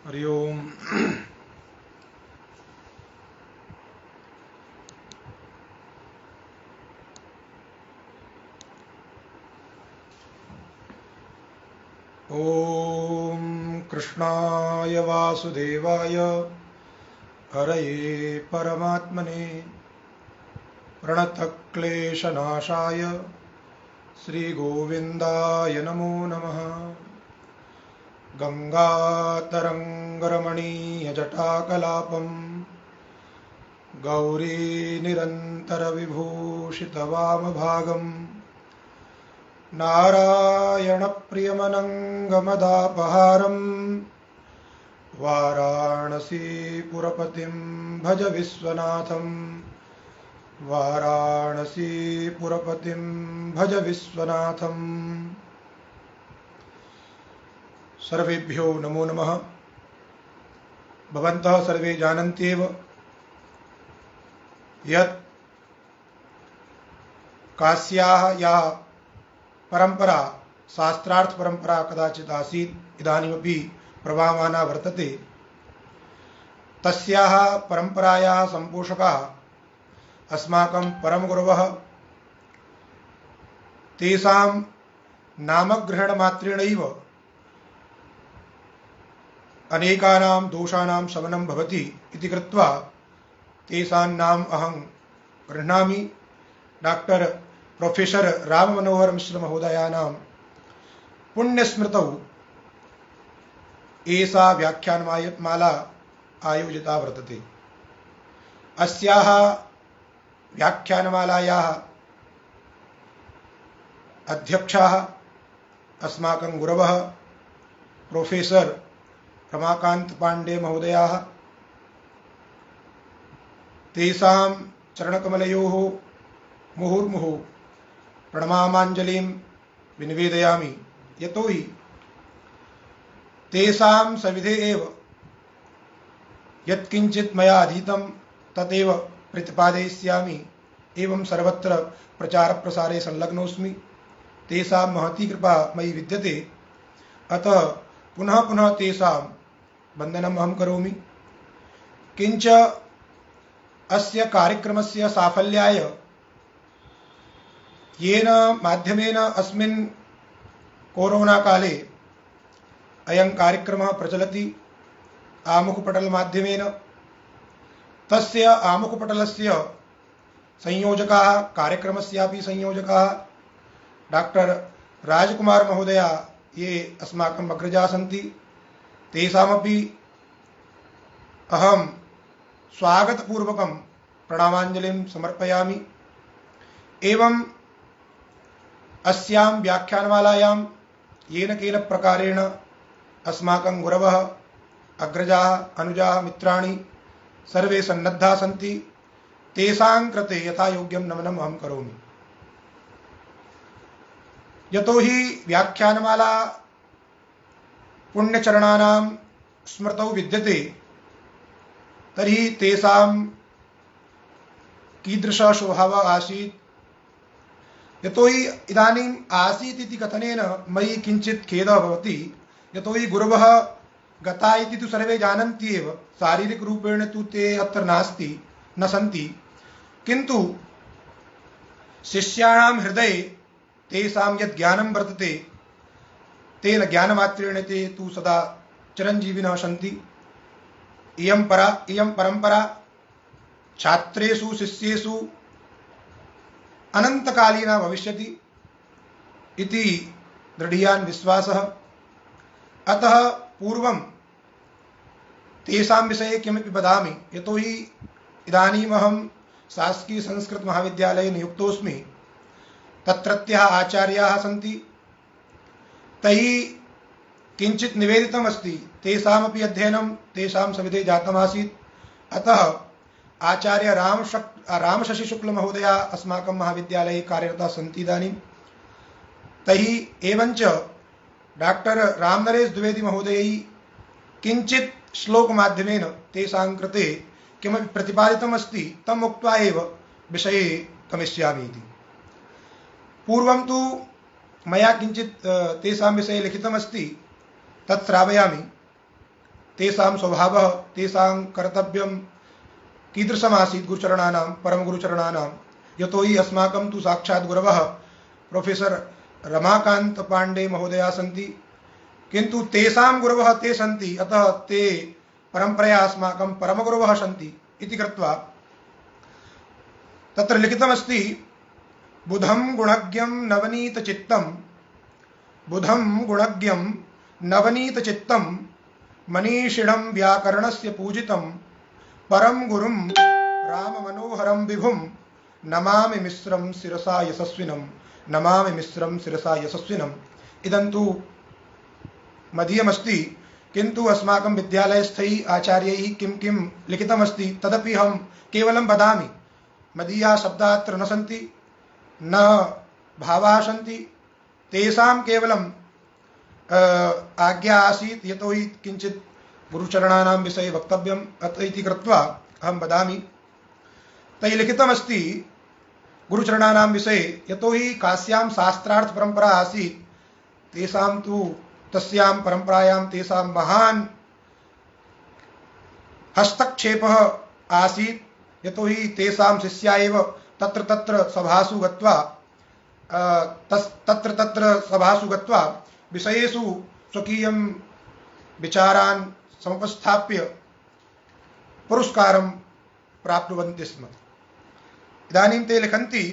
हरि ओम। ओम कृष्णाय वासुदेवाय हरये परमात्मने प्रणतक्लेशनाशाय श्रीगोविन्दाय नमो नमः। गंगातरङ्गरमणीयजटाकलापं गौरीनिरन्तरविभूषितवामभागम् नारायणप्रियमनङ्गमदापहारम् वाराणसीपुरपतिं भज विश्वनाथं। वाराणसीपुरपतिं भज विश्वनाथम्। सर्वेभ्यो नमो नमः। भवन्तः सर्वे जानन्त्येव यत् काश्याः या परंपरा शास्त्रार्थ परंपरा कदाचित् आसीत्, इदानीमपि प्रवाहमाना वर्तते। तस्याः परंपरायाः संपोषकाः अस्माकं परमगुरवः। तेषां नामग्रहणमात्रेणैव अनेकानां दोषाणां शमनं भवति इति कृत्वा तेषां नाम अहं गृह्णामि। डॉक्टर प्रोफेसर राम मनोहर मिश्र महोदयानां पुण्यस्मृतौ एषा व्याख्यानमाला आयोजिता वर्तते। अस्याः व्याख्यानमालायाः अध्यक्षाः अस्माकं गुरवः प्रोफेसर रमाकांत पांडे महोदयाः। तेषां चरणकमलयोः मुहुर्मुहुः प्रणमामाञ्जलिं विनिवेदयामि। यतोहि तेषां सविधे एव यत्किञ्चित् मया अधीतं तदेव प्रतिपादयिष्यामि। एवं सर्वत्र प्रचार प्रसारे संलग्नोऽस्मि। तेषां महती कृपा मयि विद्यते। अतः पुनः पुनः तेषां वन्दनम् अहं करोमि। किञ्च अस्य कार्यक्रमस्य साफल्याय येन माध्यमेन अस्मिन् कोरोना काले अयं कार्यक्रमः प्रचलति आमुखपटल माध्यमेन, तस्य आमुखपटलस्य संयोजकाः, कार्यक्रमस्यापि संयोजकाः डॉक्टर राजकुमार महोदया ये अस्माकम् अग्रजा सन्ति, तेषामपि अहं स्वागतपूर्वकं प्रणामाञ्जलिं समर्पयामि। एवं अस्यां व्याख्यानमालायां येन केन प्रकारेण अस्माकं गुरवः, अग्रजाः, अनुजाः, मित्राणि सर्वे सन्नद्धाः सन्ति, तेषां कृते यथा योग्यं नमनम् अहं करोमि। यतोहि व्याख्यानमाला पुण्यचरणानां स्मृतौ विद्यते, तर्हि तेषां कीदृशः स्वभावः आसीत्। यतोहि इदानीम् आसीत् इति कथनेन मयि किञ्चित् खेदः भवति। यतोहि गुरवः गता इति तु सर्वे जानन्ति एव, शारीरिकरूपेण तु ते अत्र नास्ति, न सन्ति, किन्तु शिष्याणां हृदये तेषां यत् ज्ञानं वर्तते तेन ज्ञानमात्रेण ते तु सदा चिरञ्जीविनः सन्ति। इयं परंपरा छात्रेषु शिष्येषु अनन्तकालीना भविष्यति इति दृढीयान् विश्वासः। अतः पूर्वं तेषां विषये किमपि वदामि। यतोहि इदानीम् अहं शासकीय संस्कृत महाविद्यालये नियुक्तोऽस्मि। तत्रत्याः आचार्याः सन्ति, तैः किञ्चित् निवेदितमस्ति। तेषामपि अध्ययनं तेषां सविधे जातमासीत्। अतः आचार्य रामशशि शुक्ल महोदया अस्माकं महाविद्यालये कार्यरताः सन्ति इदानीं। तैः एवञ्च डॉक्टर रामनरेश द्विवेदी महोदयैः किञ्चित् श्लोकमाध्यमेन तेषां कृते किमपि प्रतिपादितमस्ति, तम् उक्त्वा एव विषये गमिष्यामि इति। पूर्वं तु मया किञ्चित् तेषां विषये लिखितमस्ति, तत् श्रावयामि। तेषां स्वभावः तेषां कर्तव्यं कीदृशमासीत् गुरुचरणानां परमगुरुचरणानां। यतोहि अस्माकं तु साक्षात् गुरवः प्रोफेसर् रमाकान्त पाण्डे महोदयाः सन्ति, किन्तु तेषां गुरवः ते सन्ति, अतः ते परम्परया अस्माकं परमगुरवः सन्ति इति कृत्वा तत्र लिखितमस्ति बुधं गुणज्ञं नवनीतचित्तं, बुधं गुणज्ञं नवनीतचित्तं मनीषिणं व्याकरणस्य पूजितं परं गुरुं राममनोहरं विभुं नमामि मिश्रं शिरसा यशस्विनं, नमामि मिश्रं शिरसा यशस्विनम्। इदं तु मदीयमस्ति, किन्तु अस्माकं विद्यालयस्थैः आचार्यैः किं किं लिखितमस्ति तदपि अहं केवलं वदामि। मदीयाः शब्दाः अत्र न सन्ति, न भावाः सन्ति, तेषां केवलं आज्ञा आसीत्, यतोहि किञ्चित् गुरुचरणानां विषये वक्तव्यम् अत इति कृत्वा अहं वदामि। तैः लिखितमस्ति गुरुचरणानां विषये, यतोहि काश्यां शास्त्रार्थपरम्परा आसीत्, तेषां तु तस्यां परम्परायां तेषां महान् हस्तक्षेपः आसीत्, यतोहि तेषां शिष्या एव तत्र तत्र सभासु गत्वा तत्र तत्र सभासु गत्वा विषयेषु स्वकीयं विचारान् समुपस्थाप्य पुरस्कारं प्राप्नुवन्ति स्म। इदानीं ते लिखन्ति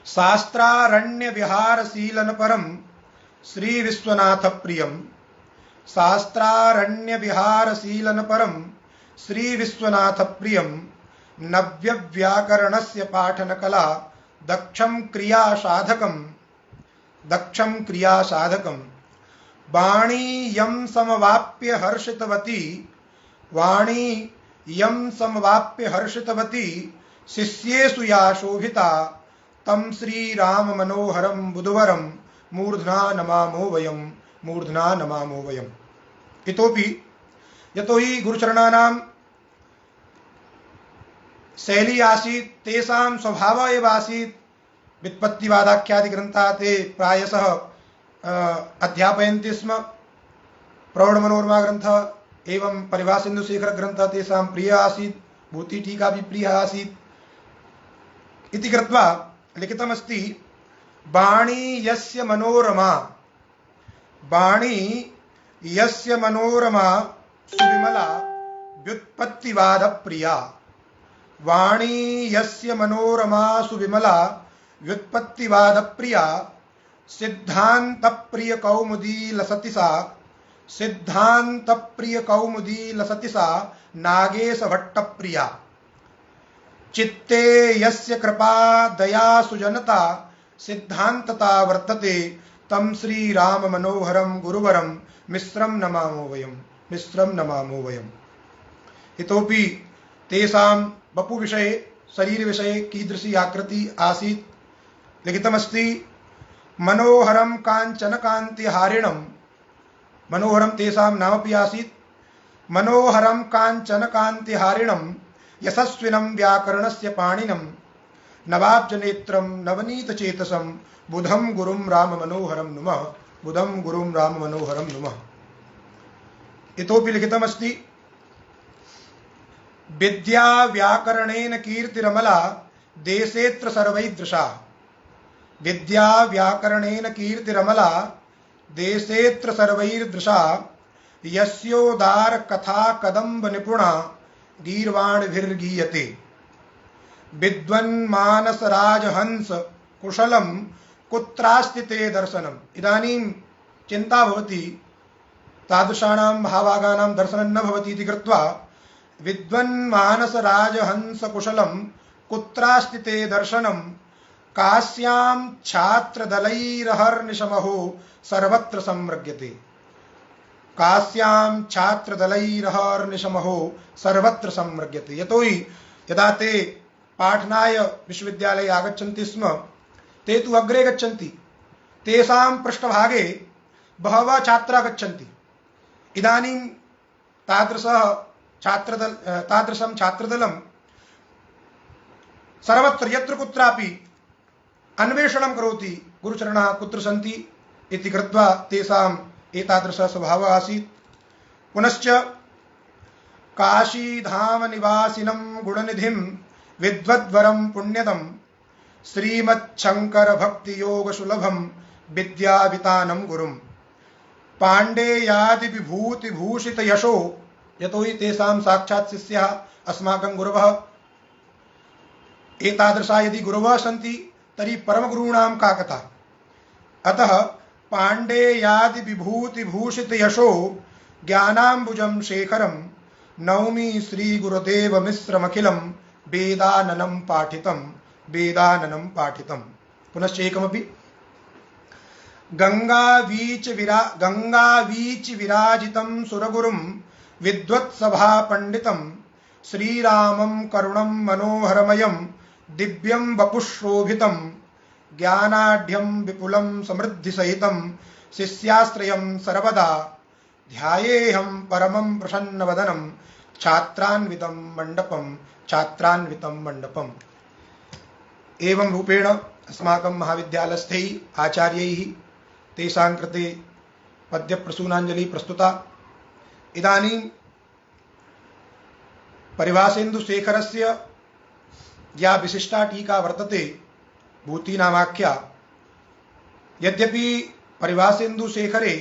शास्त्रारण्यविहारशीलनपरं श्रीविश्वनाथप्रियं, शास्त्रारण्यविहारशीलनपरं श्रीविश्वनाथप्रियं नव्यव्याकरणस्य पाठनकला दक्षं क्रियासाधकं वाणी यं समवाप्य हर्षितवती, वाणी यं समवाप्य हर्षितवती शिष्येषु या शोभिता तं श्रीराममनोहरं बुधवरं मूर्ध्ना नमामो वयं, मूर्ध्ना नमामो वयम्। इतोपि यतोहि गुरुचरणानां शैली आसीत्, तेषां स्वभावः एव आसीत्। व्युत्पत्तिवादाख्यादि ग्रन्थाः ते प्रायशः अध्यापयन्ति स्म। प्रौढमनोरमा ग्रन्थः एवं परिभाषेन्दुशेखर ग्रन्थः तेषां प्रियः आसीत्, भूतिटीका अपि प्रियः आसीत् इति कृत्वा लिखितमस्ति वाणी यस्य मनोरमा, वाणी यस्य मनोरमा सुविमला व्युत्पत्तिवादप्रिया, वाणी यस्य मनोरमा सुविमला व्युत्पत्तिवादप्रिया सिद्धान्तप्रिय कौमुदी लसति सा, सिद्धान्तप्रिय कौमुदी लसति सा नागेशभट्टप्रिया, चित्ते यस्य कृपा दया सुजनता सिद्धान्तता वर्तते तं श्रीराममनोहरं गुरुवरं मिश्रं नमामो वयं, मिश्रं नमामो वयम्। इतोपि तेषां वपुविषये शरीरविषये कीदृशी आकृति आसीत् लिखितमस्ति मनोहरं काञ्चनकान्तिहारिणं, मनोहरं तेषां नामपि आसीत्, मनोहरं काञ्चनकान्तिहारिणं यशस्विनं व्याकरणस्य पाणिनं नवाब्जनेत्रं नवनीतचेतसं बुधं गुरुं राममनोहरं नुमः, बुधं गुरुं राममनोहरं नुमः। इतोपि लिखितमस्ति विद्या व्याकरणेन कीर्तिरमला देशेऽत्र सर्वैर्दृशा, विद्या व्याकरणेन कीर्तिरमला देशेऽत्र सर्वैर्दृशा यस्योदार कथा कदम्ब निपुणा गीर्वाणभिर्गीयते विद्वन्मानस राजहंस कुशलं कुत्रास्ति ते दर्शनम्। इदानीं चिन्ता भवति तादृशानां भावागानां दर्शनं न भवति इति कृत्वा विद्वन्मानस राजहंस कुशलं कुत्रास्ति ते दर्शनं काश्यां छात्रदलैरहर्निशमहो सर्वत्र सम्मृग्यते, काश्यां छात्रदलैरहर्निशमहो सर्वत्र सम्मृग्यते। यतोहि यदा ते पाठनाय विश्वविद्यालये आगच्छन्ति स्म, ते तु अग्रे गच्छन्ति, तेषां पृष्ठभागे बहवः छात्राः गच्छन्ति। इदानीं तादृशं छात्रदलं सर्वत्र यत्र कुत्रापि अन्वेषणं करोति गुरुचरणाः कुत्र सन्ति इति कृत्वा तेषाम् एतादृशः स्वभावः आसीत्। पुनश्च काशीधाम निवासिनं गुणनिधिं विद्वद्वरं पुण्यदं श्रीमच्छंकर भक्ति योग सुलभम विद्यावितानं गुरुम पाण्डेयादि विभूति भूषित यशो यतो हि तेषां साक्षात् शिष्याः अस्माकं गुरवः एतादृशा यदि गुरवः सन्ति तर्हि परमगुरूणां का कथा। अतः पाण्डेयादि विभूति भूषित यशो ज्ञानाम्बुजं शेखरं नौमि श्री गुरुदेव मिश्रमखिलं वेदाननं पाठितं। पुनश्च एकमपि गंगावीच विराजितं सुरगुरुं विद्वत्सभा पंडितं श्रीरामं करुणं मनोहरमयं दिव्यं वपुशोभितं ज्ञानाढ्यं विपुलं समृद्धिसहितं शिष्याश्रयं सर्वदा ध्यायेऽहं परमं प्रसन्नवदनं छात्रान्वितं मण्डपम्। एवं रूपेण अस्माकं महाविद्यालयस्थैः आचार्यैः तेषां कृते पद्यप्रसूनाञ्जलिः प्रस्तुता। इदानीं परिभाषेन्दुशेखरस्य या विशिष्टा टीका वर्तते भूतीनामाख्या, यद्यपि परिभाषेन्दुशेखरे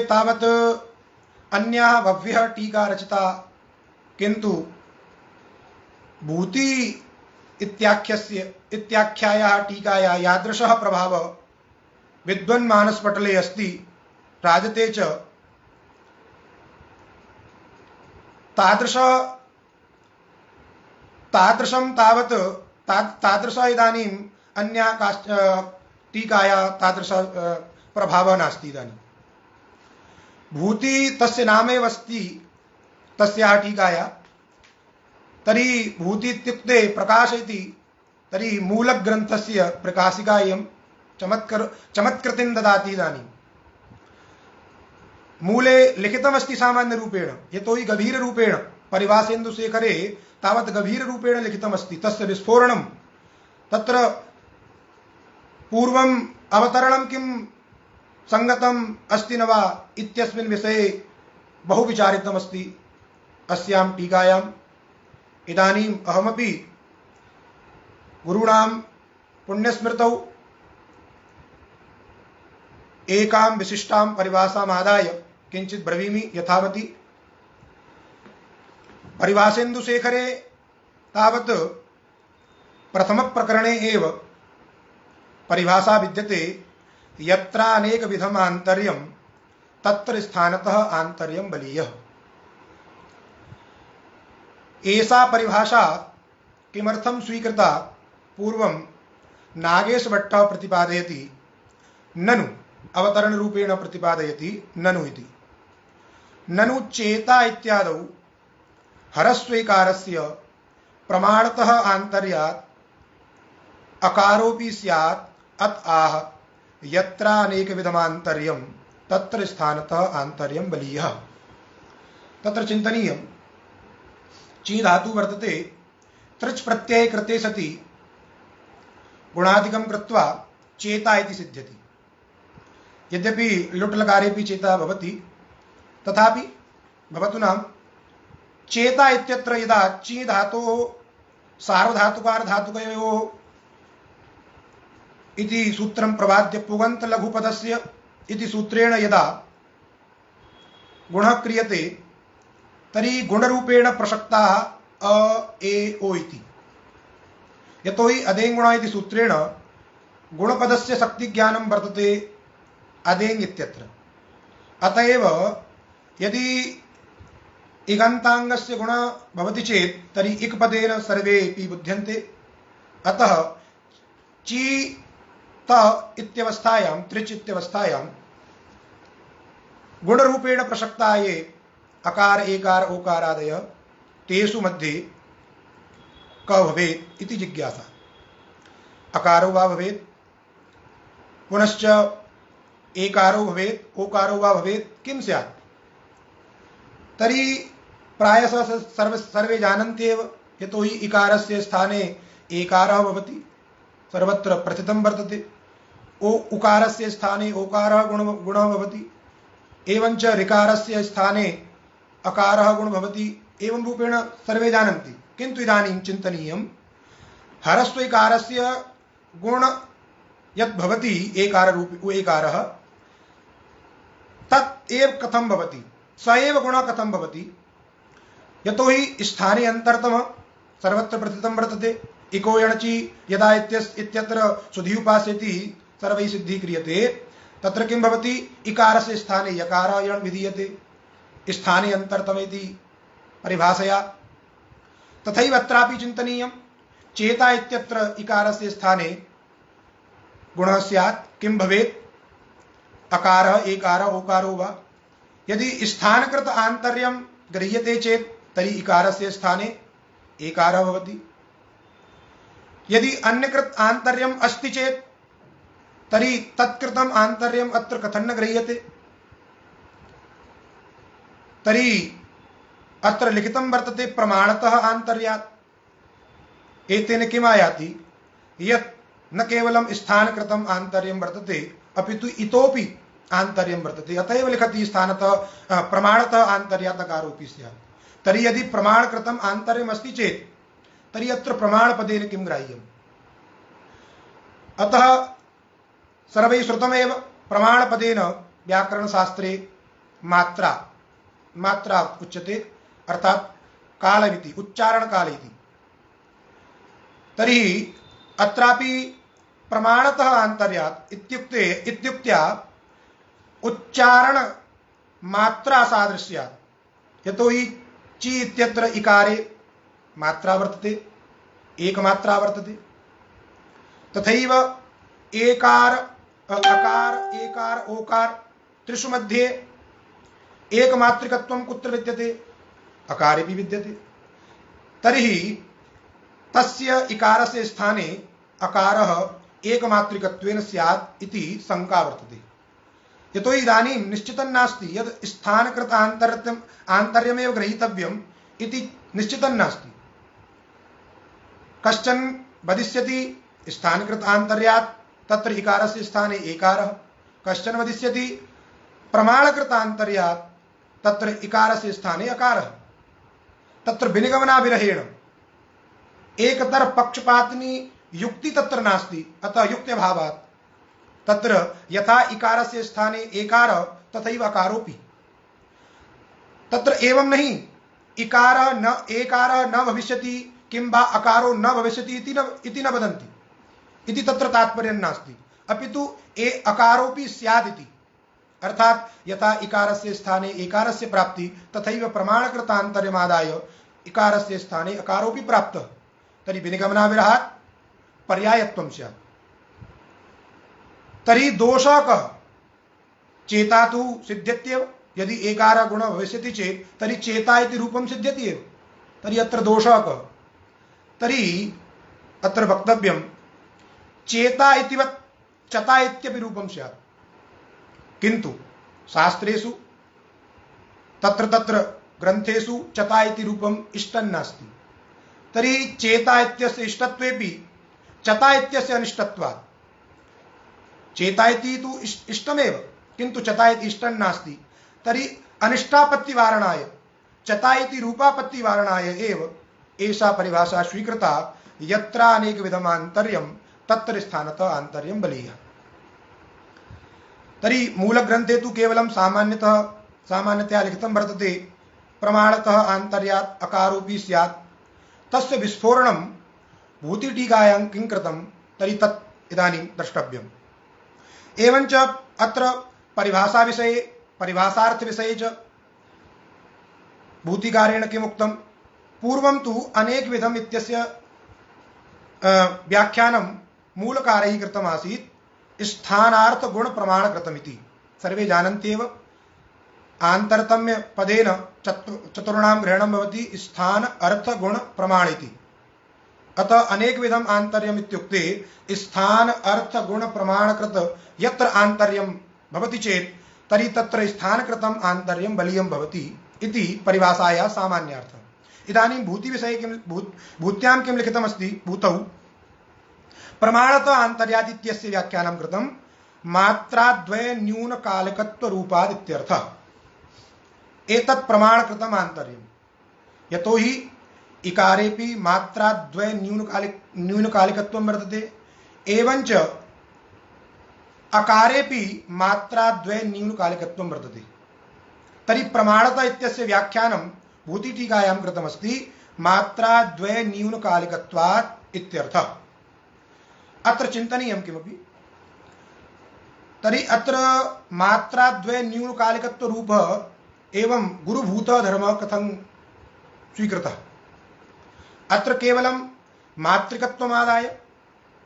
तावत् अन्याः बह्व्यः टीका रचिता, किन्तु भूति इत्याख्यायाः टीकायाः यादृशः प्रभावः विद्वन्मानसपटले अस्ति, राजते च तादृश इदानीम् अन्या टीकाया तादृश प्रभावः नास्ति। इदानीं भूति तस्य नामेव अस्ति तस्याः टीकाया। तर्हि भूति इत्युक्ते प्रकाश इति, तर्हि मूलग्रन्थस्य प्रकाशिका इयं चमत्कृतिं ददाति। इदानीं मूले लिखितमस्ति सामान्यरूपेण, यतो हि गभीररूपेण परिभाषेन्दुशेखरे तावत् गभीररूपेण लिखितमस्ति। तस्य विस्फोरणं तत्र पूर्वम् अवतरणं किं संगतम् अस्ति न वा इत्यस्मिन् विषये बहु विचारितमस्ति अस्यां टीकायाम्। इदानीम् अहमपि गुरूणां पुण्यस्मृतौ एकां विशिष्टां परिभाषामादाय किञ्चित् ब्रवीमि यथावति। परिभाषेन्दुशेखरे तावत् प्रथमप्रकरणे एव परिभाषा विद्यते, यत्र अनेकविधम् आन्तर्यं तत्र स्थानतः आन्तर्यं बलीयः। एषा परिभाषा किमर्थं स्वीकृता? पूर्वं नागेशभट्टः प्रतिपादयति, ननु अवतरणरूपेण प्रतिपादयति ननु इति। ननु चेता इत्यादौ हरस्वैकारस्य प्रमाणतः आन्तर्यात् अकारोऽपि स्यात्, अत आह यत्र अनेकविधमान्तर्यं तत्र स्थानतः आन्तर्यं बलीयः। तत्र चिन्तनीयं, ची धातु वर्तते, तृच् प्रत्यये कृते सति गुणादिकं कृत्वा चेता इति सिद्ध्यति। यद्यपि लुट् लकारेपि चेता भवति, तथापि भवतु नाम चेता इत्यत्र यदा ची धातोः सार्वधातुकारधातुकयोः इति सूत्रं प्रवाद्य पुगन्त लघुपदस्य इति सूत्रेण यदा गुणः क्रियते तर्हि गुणरूपेण प्रसक्ताः अ ए ओ इति। यतो हि अदेङ्गुण इति सूत्रेण गुणपदस्य शक्तिज्ञानं वर्तते अदेङ् इत्यत्र। अतएव यदि इगन्ताङ्गस्य गुणः भवति चेत् तर्हि इक्पदेन सर्वेऽपि बुध्यन्ते। अतः ची त इत्यवस्थायां, त्रिच् इत्यवस्थायां गुणरूपेण प्रसक्ता ये अकार एकार ओकारादयः, तेषु मध्ये क भवेत् इति जिज्ञासा। अकारो वा भवेत्, पुनश्च एकारो भवेत्, ओकारो वा भवेत्, किं स्यात्? तर्हि प्रायशः सर्वे जानन्त्येव, यतो हि इकारस्य स्थाने एकारः भवति, सर्वत्र प्रथितं वर्तते। उकारस्य स्थाने ओकारः गुणः भवति। एवंच ऋकारस्य स्थाने अकारः गुण भवति, एवं रूपेण सर्वे जानन्ति। किन्तु इदानीं चिन्तनीयं हरस्वैकारस्य गुण यत् भवति एकारः तत् एव कथं भवति, स एव गुणः कथं भवति। यतोहि स्थाने अन्तरतम सर्वत्र प्रथितं वर्तते। इको यणचि यदा इत्यत्र सुधि उपास्यति सर्वैः सिद्धिः क्रियते, तत्र किं भवति, इकारस्य स्थाने यकारः यण् विधीयते स्थाने अन्तरतम इति परिभाषया। तथैव अत्रापि चिन्तनीयं चेता इत्यत्र इकारस्य स्थाने गुणः स्यात्, किं भवेत्, अकारः एकारः ओकारो वा। यदि स्थानकृत आन्तर्यं गृह्यते चेत् तर्हि इकारस्य स्थाने एकारः भवति। यदि अन्यकृत आन्तर्यम् अस्ति चेत् तर्हि तत्कृतम् आन्तर्यम् अत्र कथं न गृह्यते। तर्हि अत्र लिखितं वर्तते प्रमाणतः आन्तर्यात्। एतेन किम् आयाति, यत् न केवलं स्थानकृतम् आन्तर्यं वर्तते अपितु इतोपि आन्तर्यं वर्तते। अत एव लिखति स्थानतः प्रमाणतः आन्तर्यात् अकारोऽपि स्यात्। तर्हि यदि प्रमाणकृतम् आन्तर्यम् अस्ति चेत् तर्हि अत्र प्रमाणपदेन किं ग्राह्यम्। अतः सर्वैः श्रुतमेव प्रमाणपदेन व्याकरणशास्त्रे मात्रा उच्यते, अर्थात् कालमिति, उच्चारणकाल इति। तर्हि अत्रापि प्रमाणतः आन्तर्यात् इत्युक्त्या उच्चारण मात्रा सादृश्यात्। यतोहि चि इत्यत्र इकारे मात्रा वर्तते, एकमात्रा वर्तते। तथैव एकार अकार एकार ओकार त्रिषु मध्ये एकमात्रिकत्वं कुत्र विद्यते, अकारे भी विद्यते। तर्हि तस्य इकारस्य स्थाने अकारः एकमात्रिकत्वेन स्यात् इति शंका वर्तते। यतो इदानीं निश्चितं नास्ति यद् स्थानकृत आन्तर्यमेव ग्रहीतव्यम् इति निश्चितं नास्ति। कश्चन वदिष्यति स्थानकृत आन्तर्यात् तत्र इकारस्य स्थाने एकारः, कश्चन वदिष्यति प्रमाणकृत आन्तर्यात् तत्र इकारस्य स्थाने अकारः। तत्र विनिगमनाविरहेण एकतर पक्षपातिनी युक्ति तत्र नास्ति। अतः युक्त्यभावात् तत्र यथा इकारस्य स्थाने एकार तथैव अकारोऽपि। तत्र एवं नहीं इकार न एकार न भविष्यति किंबा अकारो न भविष्यति इति न वदन्ति इति तत्र तात्पर्यं नास्ति। अपितु अकारोऽपि स्यात् इति। अर्थात यथा इकारस्य स्थाने एकारस्य प्राप्ति तथैव प्रमाणकृतान्तर्यमादाय इकारस्य स्थाने अकारोऽपि प्राप्तः। तर्हि विनिगमनाविरहात् पर्यायत्वं स्यात्। तर्हि दोषः कः, चेता तु सिद्ध्यत्येव। यदि एकार गुण भविष्यति चेत् तर्हि चेता इति रूपं सिद्ध्यति एव। तर्हि अत्र दोषः कः। तर्हि अत्र वक्तव्यं चेता इतिवत् चता इत्यपि रूपं स्यात्, किन्तु शास्त्रेषु तत्र तत्र ग्रन्थेषु चता इति रूपम् इष्टं नास्ति। तर्हि चेता इत्यस्य इष्टत्वेपि चता इत्यस्य अनिष्टत्वात्। चेता इति तु इष्टमेव किन्तु चता इति इष्टं नास्ति। तर्हि अनिष्टापत्तिवारणाय चता इति रूपापत्तिवारणाय एव एषा परिभाषा स्वीकृता, यत्र अनेकविधम् आन्तर्यं तत्र स्थानतः आन्तर्यं बलीयः। तर्हि मूलग्रन्थे तु केवलं सामान्यतया लिखितं वर्तते प्रमाणतः आन्तर्यात् अकारोऽपि स्यात्। तस्य विस्फोरणं भूतिटीकायां किं कृतं तर्हि तत् इदानीं द्रष्टव्यम्। एवञ्च अत्र परिभाषाविषये परिभाषार्थविषये च भूतिकारेण किम् उक्तं, पूर्वं तु अनेकविधम् इत्यस्य व्याख्यानं मूलकारैः कृतमासीत्। स्थानार्थ गुण प्रमाण कृतमिति सर्वे जानन्त्येव। आन्तरतम्य पदेन चतुर्णां ग्रहणं भवति स्थान अर्थ गुण प्रमाण इति। अतः अनेकविधम् आन्तर्यम् इत्युक्ते स्थान अर्थ गुण प्रमाणकृत यत्र आन्तर्यं भवति चेत् तर्हि तत्र स्थानकृतम् आन्तर्यं बलीयं भवति इति परिभाषायाः सामान्यार्थः। इदानीं भूतिविषये किं भूत्यां किं लिखितमस्ति, भूतौ प्रमाणतः आन्तर्यात् इत्यस्य व्याख्यानं कृतं मात्राद्वय न्यूनकालिकत्वरूपात् इत्यर्थः। एतत् प्रमाणकृतम् आन्तर्यम्। यतो हि इकारेपि मात्राद्वय न्यूनकालिकत्वं वर्तते, एवञ्च अकारेपि मात्राद्वय न्यूनकालिकत्वं वर्तते। तर्हि प्रमाणता इत्यस्य व्याख्यानं भूतिटीकायां कृतमस्ति मात्राद्वय न्यूनकालिकत्वात् इत्यर्थः। अत्र चिन्तनीयं किमपि, तर्हि अत्र मात्राद्वय न्यूनकालिकत्व रूप एवं गुरुभूत धर्म कथं स्वीकृतः? अत्र केवलं मातृकत्वमादाय,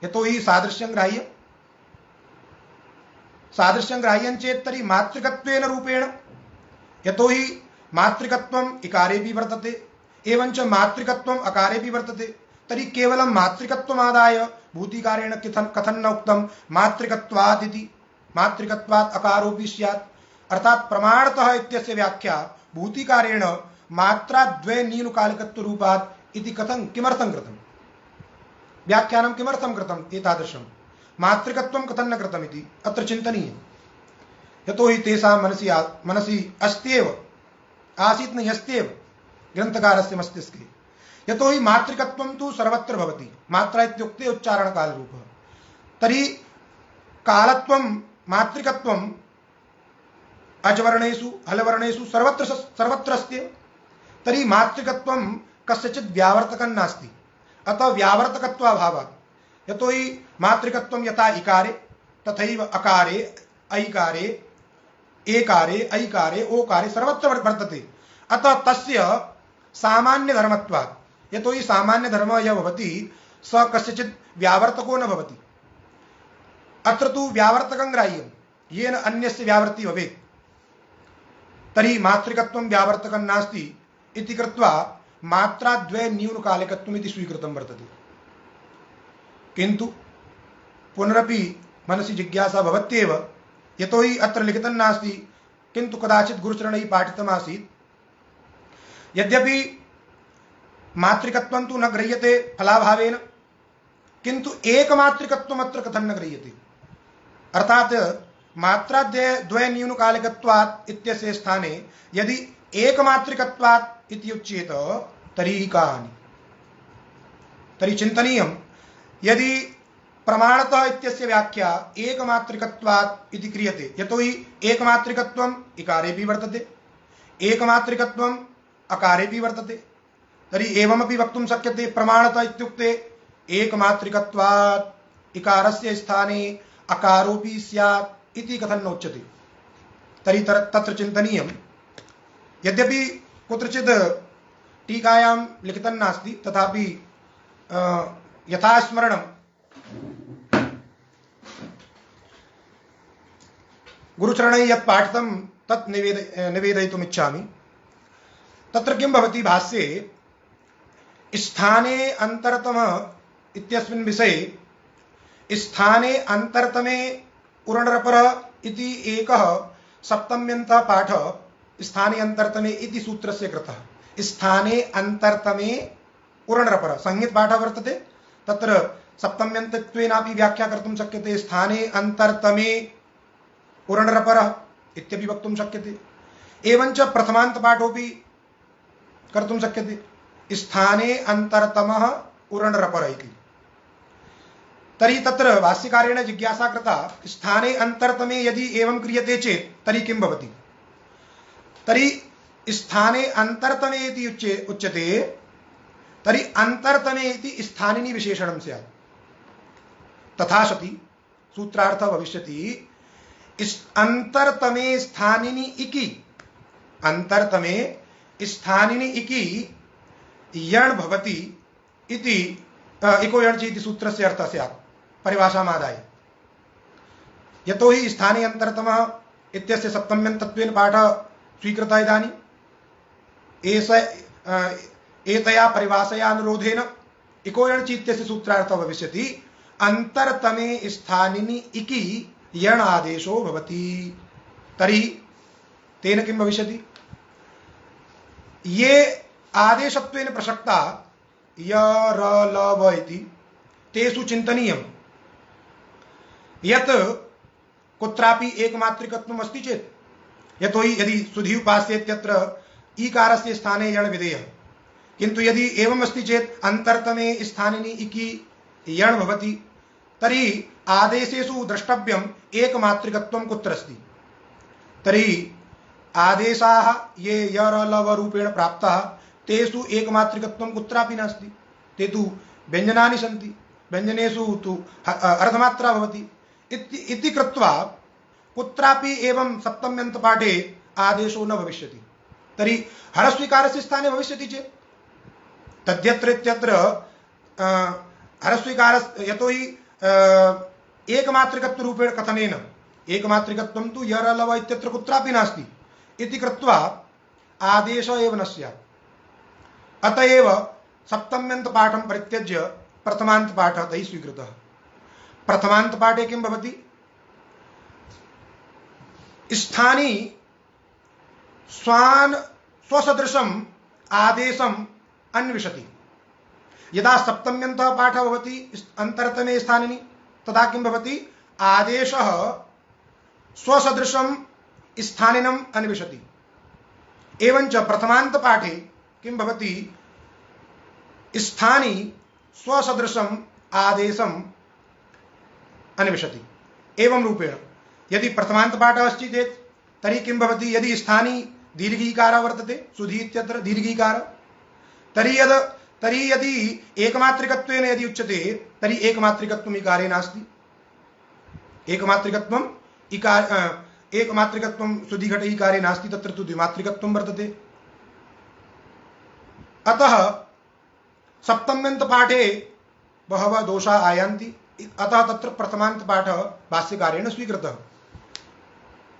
यतो हि सादृश्यं ग्राह्यं चेत् तर्हि मातृकत्वेन रूपेण, यतो हि मातृकत्वम् इकारेपि वर्तते एवञ्च मातृकत्वम् अकारेपि वर्तते। तर्हि केवलं मातृकत्वमादाय भूतिकारेण कथं न उक्तं मातृकत्वात् इति? मातृकत्वात् अकारोपि स्यात्। अर्थात् प्रमाणतः इत्यस्य व्याख्या भूतिकारेण मात्राद्वय न्यूनकालिकत्व रूपात् इति कथं किमर्थं कृतं? व्याख्यानं किमर्थं कृतम् एतादृशं? मातृकत्वं कथं न कृतम् इति अत्र चिन्तनीयम्। यतो हि तेषां मनसि अस्त्येव, आसीत् न अस्त्येव ग्रन्थकारस्य मस्तिष्के। यतो हि मातृकत्वं तु सर्वत्र भवति, मात्रा इत्युक्ते उच्चारणकालरूपः। तर्हि कालत्वं मातृकत्वम् अजवर्णेषु हलवर्णेषु सर्वत्र अस्त्येव। तर्हि मातृकत्वं कस्यचित् व्यावर्तकं नास्ति, अतः व्यावर्तकत्वाभावात्। यतो हि मातृकत्वं यथा इकारे तथैव अकारे, ऐकारे, एकारे, ऐकारे, ओकारे सर्वत्र वर्तते। अतः तस्य सामान्यधर्मत्वात्, यतो हि सामान्यधर्मः यः भवति स कस्यचित् व्यावर्तको न भवति। अत्र तु व्यावर्तकं ग्राह्यं, येन अन्यस्य व्यावृत्तिः भवेत्। तर्हि मातृकत्वं व्यावर्तकं नास्ति इति कृत्वा मात्राद्वय न्यूनकालिकत्वम् इति स्वीकृतं वर्तते। किन्तु पुनरपि मनसि जिज्ञासा भवत्येव, यतो हि अत्र लिखितं नास्ति, किन्तु कदाचित् गुरुचरणैः पाठितमासीत्। यद्यपि मातृकत्वं तु न गृह्यते फलाभावेन, किन्तु एकमातृकत्वम् अत्र कथं न गृह्यते? अर्थात् मात्राद्वय न्यूनकालिकत्वात् इत्यस्य स्थाने यदि एकमातृकत्वात् इति उच्येत तर्हि का हानि? तर्हि चिन्तनीयं, यदि प्रमाणतः इत्यस्य व्याख्या एकमातृकत्वात् इति क्रियते, यतो हि एकमातृकत्वम् इकारेपि वर्तते, एकमातृकत्वम् अकारेपि वर्तते, तर्हि एवमपि वक्तुं शक्यते प्रमाणतः इत्युक्ते एकमातृकत्वात् इकारस्य स्थाने अकारोपि स्यात् इति कथं न उच्यते? तर्हि तत्र चिन्तनीयं। यद्यपि कुत्रचित् टीकायां लिखितं नास्ति, तथापि यथा स्मरणं गुरुचरणैः यत् पाठितं तत् निवेदयितुम् इच्छामि। तत्र किं भवति भाष्ये, स्थाने अन्तरतम इत्यस्मिन् विषये स्थाने अन्तरतमे उरणरपर इति एकः सप्तम्यन्तः पाठः स्थाने अन्तरतमे इति सूत्रस्य कृतः। स्थाने अन्तरतमे उरणरपर संहितपाठः वर्तते, तत्र सप्तम्यन्तत्वेनापि व्याख्या कर्तुं शक्यते। स्थाने अन्तरतमे उरणरपरः इत्यपि वक्तुं शक्यते। एवञ्च प्रथमान्तपाठोऽपि कर्तुं शक्यते, स्थाने अन्तरतमः उरणरपरः इति। तर्हि तत्र भाष्यकारेण जिज्ञासा कृता, स्थाने अन्तरतमे यदि एवं क्रियते चेत् तर्हि किं भवति? तर्हि स्थाने अन्तरतमे इति उच्यते, तर्हि अन्तरतमे इति स्थानिनि विशेषणं स्यात्। तथा सति सूत्रार्थः भविष्यति अन्तरतमे स्थानिनि इति, अन्तरतमे स्थानिनि इति यण् भवति इति इको यण् इति सूत्रस्य अर्थः स्यात् परिभाषामादाय। यतो हि स्थाने अन्तरतमः इत्यस्य सप्तम्यन्तत्वेन पाठः स्वीकृतः। इदानीम् एतया परिभाषयानुरोधेन इको यण् इत्यस्य सूत्रार्थः भविष्यति अन्तरतमे स्थानिनि इति यण् आदेशो भवति। तर्हि तेन किं भविष्यति? ये आदेशत्वेन प्रसक्ता य र ल व इति तेषु चिन्तनीयं यत् कुत्रापि एकमात्रिकत्वम् अस्ति चेत् यतोहि यदि सुधि उपास्येत्यत्र ईकारस्य स्थाने यण् विधेयः, किन्तु यदि एवम् अस्ति चेत् अन्तर्तमे स्थानिनि इकी यण् भवति तर्हि आदेशेषु द्रष्टव्यम् एकमात्रिकत्वं कुत्र अस्ति। तर्हि आदेशाः ये यरलवरूपेण प्राप्ताः तेषु एकमात्रिकत्वं कुत्रापि नास्ति, ते तु व्यञ्जनानि सन्ति, व्यञ्जनेषु तु अर्धमात्रा भवति इति कृत्वा कुत्रापि एवं सप्तम्यन्तपाठे आदेशो न भविष्यति। तर्हि हरस्वीकारस्य स्थाने भविष्यति चेत् तद्यत्र इत्यत्र हरस्वीकारस्य, यतोहि एकमात्रिकत्वरूपेण कथनेन एकमात्रिकत्वं तु यरलव इत्यत्र कुत्रापि नास्ति इति कृत्वा आदेश एव न स्यात्। अत एव सप्तम्यन्तपाठं परित्यज्य प्रथमान्तपाठः तैः स्वीकृतः। प्रथमान्तपाठे किं भवति, स्थानी स्वसदृशम् आदेशम् अन्विषति। यदा सप्तम्यन्तः पाठः भवति अन्तरतमे स्थानिनि, तदा किं भवति, आदेशः स्वसदृशं स्थानिनम् अन्विषति। एवञ्च प्रथमान्तपाठे किं भवति, स्थानी स्वसदृशम् आदेशम् अन्विषति। एवं रूपेण यदि प्रथमान्तपाठः अस्ति चेत् तर्हि किं भवति, यदि स्थानी दीर्घीकारः वर्तते, सुधि इत्यत्र दीर्घीकारः, तर्हि यदि एकमात्रिकत्वेन यदि उच्यते तर्हि एकमात्रिकत्वम् इकारे नास्ति। एकमात्रिकत्वं सुधिघट इकारे नास्ति, तत्र तु द्विमात्रिकत्वं वर्तते। अतः सप्तम्यन्तपाठे बहवः दोषाः आयान्ति, अतः तत्र प्रथमान्तपाठः भाष्यकारेण स्वीकृतः।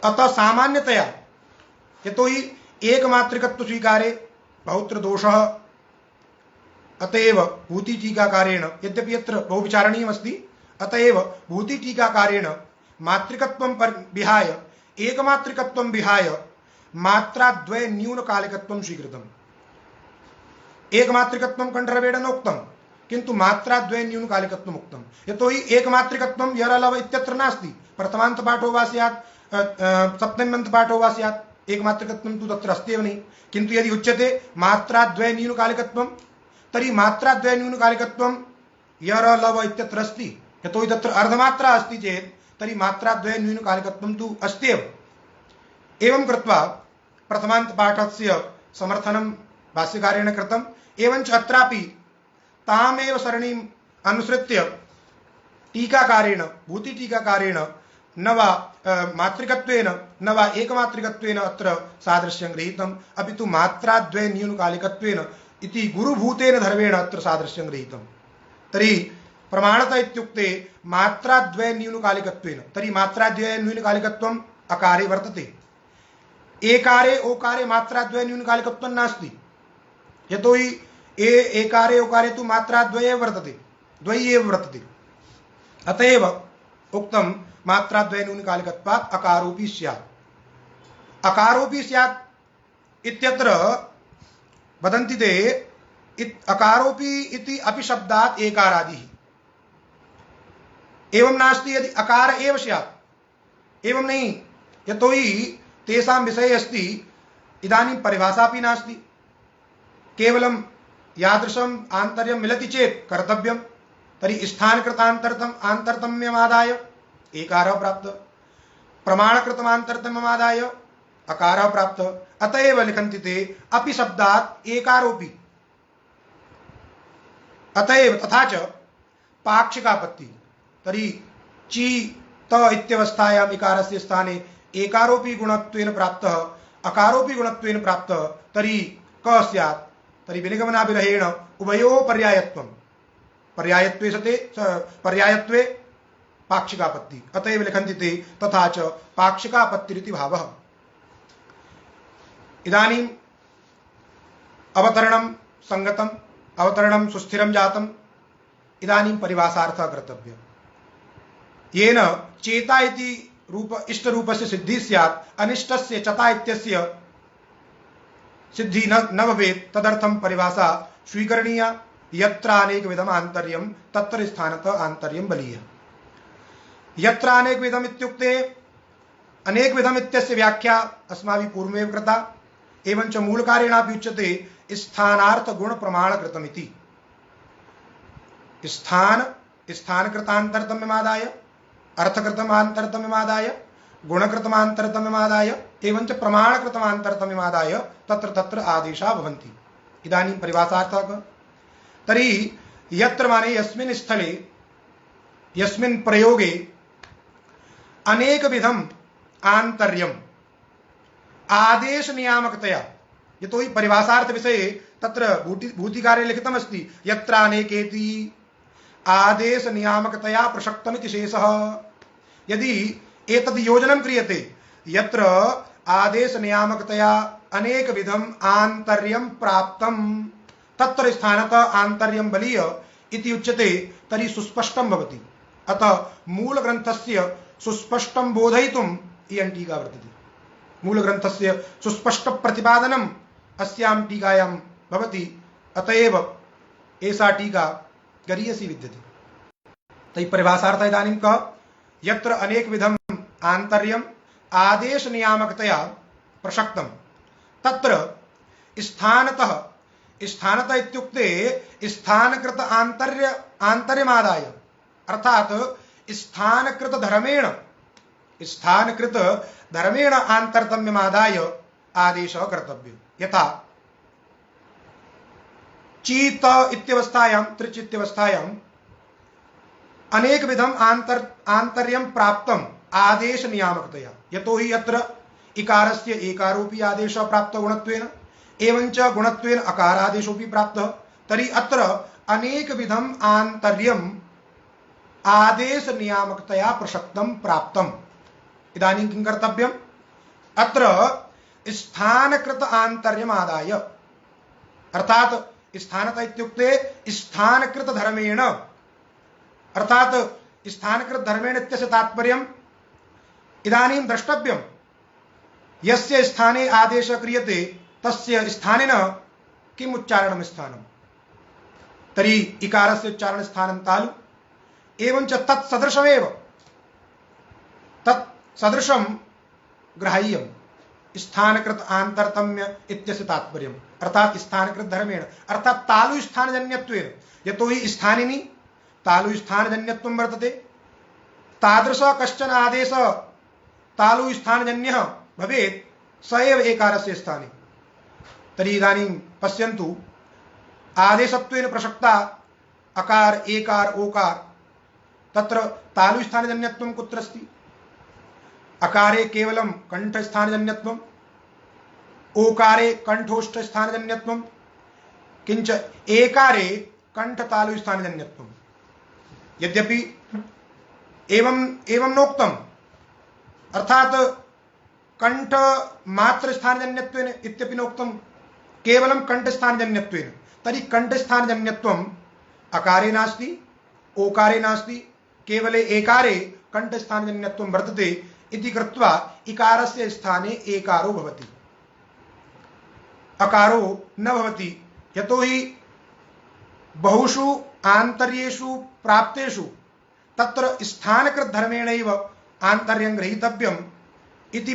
अतः सामान्यतया यतोहि एकमात्रिकत्व स्वीकारे बहुत्र दोषः, अतएव भूतिटीकाकारेण, यद्यपि यत्र बहुविचारणीयमस्ति, अतएव भूतिटीकाकारेण मात्रिकत्वं विहाय एकमात्रिकत्वं विहाय मात्राद्वय न्यूनकालिकत्वं स्वीकृतम्। एकमात्रिकत्वं कण्ठरवेण नोक्तं, किन्तु मात्राद्वय न्यूनकालिकत्वम् उक्तं। यतोहि एकमात्रिकत्वं यरलव इत्यत्र नास्ति, प्रथमान्तपाठो वा स्यात् सप्तम्यन्तपाठो वा स्यात्, एकमात्रिकत्वं तु तत्र अस्त्येव नहीं। किन्तु यदि उच्यते मात्राद्वय न्यूनकालिकत्वं, तर्हि मात्राद्वय न्यूनकालिकत्वं यरलव इत्यत्र अस्ति, यतोहि तत्र अर्धमात्रा अस्ति चेत् तर्हि मात्राद्वय न्यूनकालिकत्वं तु अस्त्येव। एवं कृत्वा प्रथमान्तपाठस्य समर्थनं भाष्यकारेण कृतम्। एवञ्च अत्रापि तामेव सरणीम् अनुसृत्य टीकाकारेण, भूतिटीकाकारेण न वा मात्रिकत्वेन न वा एकमात्रिकत्वेन अत्र सादृश्यं गृहीतम्, अपि तु मात्राद्वय न्यूनकालिकत्वेन इति गुरुभूतेन धर्मेण अत्र सादृश्यं गृहीतम्। तर्हि प्रमाणतः इत्युक्ते मात्राद्वय न्यूनकालिकत्वेन, तर्हि मात्राद्वय न्यूनकालिकत्वम् अकारे वर्तते, एकारे ओकारे मात्राद्वय न्यूनकालिकत्वं नास्ति। यतोहि एकारे ओकारे तु मात्राद्वये वर्तते, द्वयी एव वर्तते। अतएव उक्तं मात्राद्वय न्यूनकालिकत्वात् अकारोपि स्यात्। अकारोपि स्यात् इत्यत्र वदन्ति ते अकारोपि इति अपि शब्दात् एकारादिः। एवं नास्ति यदि अकार एव स्यात्, एवं नहीं, यतोहि तेषां विषये अस्ति इदानीं परिभाषापि नास्ति, केवलं यादृशम् आन्तर्यं मिलति चेत् कर्तव्यं। तर्हि स्थानकृतान्तर्थम् आन्तरतम्यमादाय एकारः प्राप्तः, प्रमाणकृतमान्तरतम्यमादाय अकारः प्राप्तः। अतएव लिखन्ति ते अपि शब्दात् एकारोपि। अतएव तथा च पाक्षिकापत्ति, तर्हि ची त इत्यवस्थायाम् इकारस्य स्थाने एकारोपि गुणत्वेन प्राप्तः, अकारोपि गुणत्वेन प्राप्तः, तर्हि क स्यात्, तर्हि विनिगमनाभिरहेण उभयोः पर्यायत्वं, पर्यायत्वे सते पर्यायत्वे पाक्षिकापत्ति। अतएव लिखन्ति ते तथा च पाक्षिकापत्तिरिति भावः। इदानीम् अवतरणं संगतम्, अवतरणं सुस्थिरं जातम्। इदानीं परिभाषार्थः कर्तव्यः, येन चेता इति रूप इष्टरूपस्य सिद्धिः स्यात्, अनिष्टस्य चता इत्यस्य सिद्धि न भवेत्। तदर्थं परिभाषा स्वीकरणीया। यत्र अनेकविधम् आन्तर्यं तत्र स्थानतः आन्तर्यं बलीयः। यत्र अनेकविधम् इत्युक्ते अनेकविधम् इत्यस्य व्याख्या अस्माभिः पूर्वमेव कृता। एवञ्च मूलकारेणापि उच्यते स्थानार्थगुणप्रमाणकृतमिति। स्थानकृतान्तरतम्यमादाय, अर्थकृतमान्तरतम्यमादाय, गुणकृतमान्तरतम्यमादाय एवञ्च प्रमाणकृतमान्तरतम्यमादाय तत्र तत्र आदेशाः भवन्ति। इदानीं परिभाषार्थः कः? तर्हि यत्र माने यस्मिन् स्थले यस्मिन् प्रयोगे अनेकविधम् आन्तर्यम् आदेश नियामकतया, यतोहि परिभाषार्थ विषये तत्र भूतिकारे लिखितमस्ति यत्र अनेकेति आदेश नियामकतया प्रसक्तमिति शेषः। यदि एतद् योजनं क्रियते यत्र आदेश नियामकतया अनेकविधम् आन्तर्यं प्राप्तं तत्र स्थानतः आन्तर्यं बलीय इति उच्यते तर्हि सुस्पष्टं भवति। अतः मूलग्रन्थस्य सुस्पष्टं बोधयितुम् इयं टीका वर्तते। मूलग्रन्थस्य सुस्पष्टप्रतिपादनम् अस्यां टीकायां भवति। अतएव एषा टीका गरीयसी विद्यते। तर्हि परिभाषार्थः इदानीं कः? यत्र अनेकविधम् आन्तर्यम् आदेश नियामकतया प्रसक्तं तत्र स्थानतः, स्थानतः इत्युक्ते स्थानकृत आन्तर्यमादाय, अर्थात स्थानकृत धर्मेण आन्तरतम्यमादाय आदेशः कर्तव्यः। यथा चीत इत्यवस्थायां, त्रिच इत्यवस्थायां अनेकविधम् आन्तर्यं प्राप्तम् आदेश नियामकतया, यतोहि यत्र इकारस्य एकारोपि आदेशः प्राप्तः गुणत्वेन, एवञ्च गुणत्वेन अकारादेशोपि प्राप्तः। तर्हि अत्र अनेकविधम् आन्तर्यम् आदेश नियामकतया प्रसक्तं प्राप्तम्। इदानीं किं कर्तव्यम्? अत्र स्थानकृत आन्तर्यमादाय, अर्थात स्थानतः इत्युक्ते स्थानकृत धर्मेण, अर्थात स्थानकृत धर्मेण इत्यस्य तात्पर्यम् इदानीं द्रष्टव्यं यस्य स्थाने आदेशः क्रियते तस्य स्थानिनः किम् उच्चारणं स्थानं। तर्हि इकारस्य उच्चारण स्थानं तालु, एवञ्च तत्सदृशमेव, तत्सदृशं ग्राह्यं स्थानकृत आन्तरतम्य इत्यस्य तात्पर्यम्, अर्थात स्थानकृत धर्मेण, अर्थात तालु स्थानजन्यत्वेन, यतोहि स्थानिनि तालु स्थानजन्यत्वं वर्तते। तादृश कश्चन आदेशः तालु स्थानजन्यः भवेत् स एव एकारस्य स्थाने। तर्हि इदानीं पश्यन्तु, आदेशत्वेन प्रसक्ता अकार एकार ओकार, तत्र तालु स्थानजन्यत्वं कुत्र अस्ति? अकारे केवलं कंठस्थानजन्यत्वम्, ओकारे कंठोष्ठ स्थानजन्यत्वं, किंच एकारे कंठ तालु स्थानजन्यत्वम्। यद्यपि एवं नोक्तम्, अर्थात कंठ मात्र स्थानजन्यत्वेन इत्यपि नोक्तं, केवलं कंठस्थानजन्यत्वेन। तर्हि कंठस्थानजन्यत्वम् अकारे नास्ति, ओकारे नास्ति, केवले एकारे कंठस्थानजन्यत्वं वर्तते इति कृत्वा इकारस्य स्थाने एकारो भवति, अकारो न भवति। यतोहि बहुषु आन्तर्येषु प्राप्तेषु तत्र स्थानकृत धर्मेणैव आन्तर्यं ग्रहीतव्यम् इति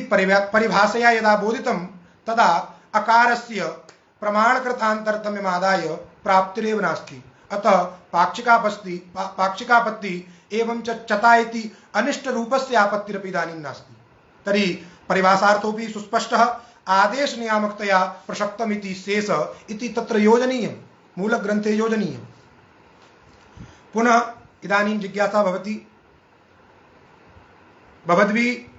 परिभाषया यदा बोधितं तदा अकारस्य प्रमाणकृत आन्तरतम्यमादाय प्राप्तिरेव नास्ति। अतः पाक्षिकापत्ति एवं चता इति अनिष्ट रूपस्य आपत्तिरपि इदानीं नास्ति। तर्हि परिभाषार्थोऽपि सुस्पष्टः आदेश नियामकतया प्रसक्तमिति शेष इति तत्र योजनीयं, मूलग्रन्थे योजनीयं। पुनः इदानीं जिज्ञासा भवति, भवद्भिः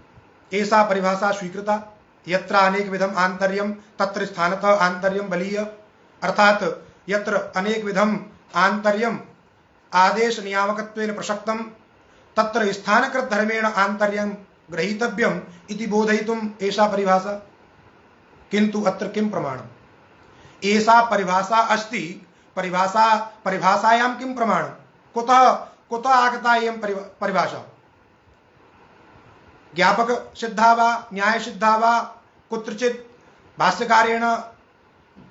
एषा परिभाषा स्वीकृता यत्र अनेकविधम् आन्तर्यं तत्र स्थानतः आन्तर्यं बलीय, अर्थात यत्र अनेकविधम् आन्तर्यम् आदेश नियामकत्वेन प्रसक्तं तत्र स्थानकृत धर्मेण आन्तर्यं ग्रहीतव्यम् इति बोधयितुम् एषा परिभाषा। किन्तु अत्र किं प्रमाणम्? एषा परिभाषा अस्ति, परिभाषायां किं प्रमाणं? कुतः आगता इयं परिभाषा? ज्ञापक सिद्धा वा न्याय सिद्धा वा कुत्रचित् भाष्यकारेण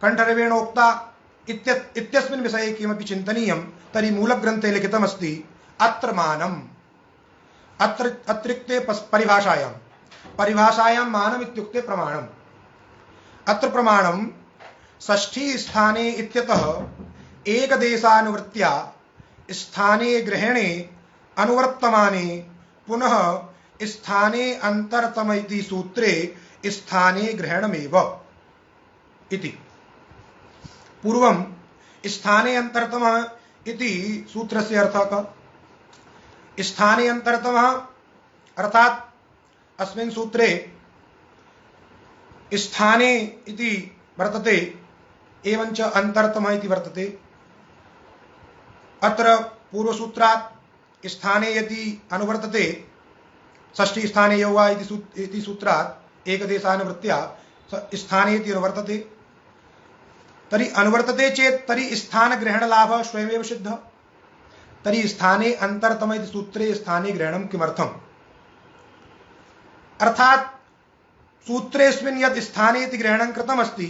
कंठरवेण उक्ता इत्यस्मिन् विषये किमपि चिन्तनीयं तर्हि मूलग्रन्थे लिखितमस्ति अत्र मानम्, अत्र अतिरिक्ते परिभाषायां परिभाषायां मानम् इत्युक्ते प्रमाणम्। अत्र प्रमाणं षष्ठी स्थाने इत्यतः एकदेशानुवृत्त्या स्थाने ग्रहणे अनुवर्तमाने पुनः स्थाने अंतरतम इति सूत्रे स्थाने ग्रहणमेव इति। पूर्वं स्थाने अंतरतम इति सूत्रस्य अर्थः कः? स्थाने अंतरतम अर्थात अस्मिन् सूत्रे स्थाने इति वर्तते एवञ्च अंतरतम इति वर्तते। अत्र पूर्वसूत्रात् स्थाने यदि अनुवर्तते षष्ठी स्थाने यो वा इति सूत्रात् एकदेशानुवृत्त्या स्थाने इति अनुवर्तते। तर्हि अनुवर्तते चेत् तर्हि स्थानग्रहणलाभः स्वयमेव सिद्धः। तर्हि स्थाने अंतरतम इति सूत्रे स्थाने ग्रहणं किमर्थम्? अर्थात् सूत्रेऽस्मिन् यत् स्थाने इति ग्रहणं कृतमस्ति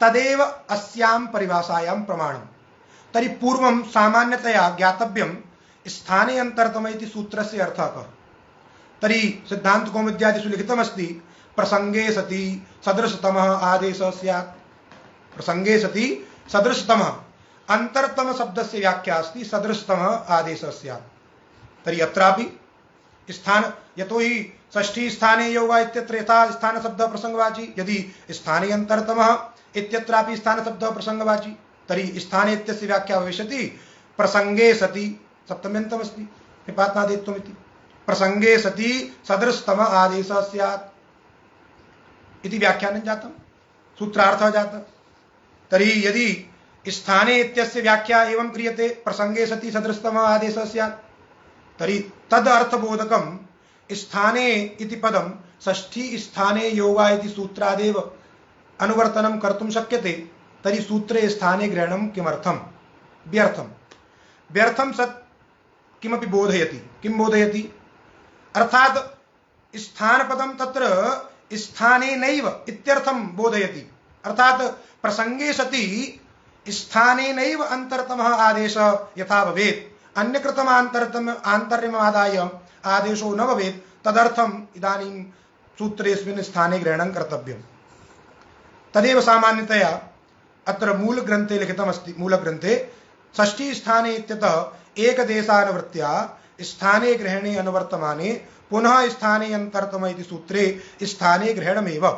तदेव अस्यां परिभाषायां प्रमाणम्। तर्हि पूर्वं सामान्यतया ज्ञातव्यं स्थाने अंतरतम इति सूत्रस्य अर्थः कः? तर्हि सिद्धान्तकौमुद्यादिषु लिखितमस्ति प्रसंगे सति सदृशतमः आदेशः स्यात्। प्रसंगे सति सदृशतमः अंतरतम शब्दस्य व्याख्या अस्ति सदृशतमः आदेशः स्यात्। तर्हि अत्रापि स्थान यतो हि षष्ठी स्थाने यो वा इत्यत्र यथा स्थान शब्दः प्रसंगवाची, यदि स्थाने अंतरतमः इत्यत्रापि स्थान शब्दः प्रसंगवाची, तर्हि स्थाने इत्यस्य व्याख्या भविष्यति प्रसंगे सति सप्तम्यन्तम् अस्ति निपातनादेत्वम् इति। प्रसंगे सति सदृशतमः आदेशः स्यात् इति व्याख्यानं जातं, सूत्रार्थः जातः। तर्हि यदि स्थाने इत्यस्य व्याख्या एवं क्रियते प्रसंगे सति सदृशतमः आदेशः स्यात्, तर्हि तद अर्थबोधकं स्थाने इति पदं षष्ठी स्थाने यो वा इति सूत्रादेव अनुवर्तनं कर्तुं शक्यते। तर्हि सूत्रे स्थाने ग्रहणं किमर्थं? व्यर्थं। व्यर्थं सत् किमपि बोधयति। किं बोधयति? अर्थात् स्थानपदं तत्र स्थाने नैव इत्यर्थं बोधयति। अर्थात् प्रसंगे सति स्थाने नैव अंतरतमः आदेशः यथा भवेत् अन्यकृतम् आन्तर्यमादाय आदेशो न भवेत्, तदर्थम् इदानीं सूत्रेऽस्मिन् स्थाने ग्रहणं कर्तव्यम्। तदेव सामान्यतया अत्र मूलग्रन्थे लिखितमस्ति। मूलग्रन्थे षष्ठी स्थाने इत्यतः एकदेशानुवृत्त्या स्थाने ग्रहणे अनुवर्तमाने पुनः स्थाने अंतरतम इति सूत्रे स्थाने ग्रहणमेव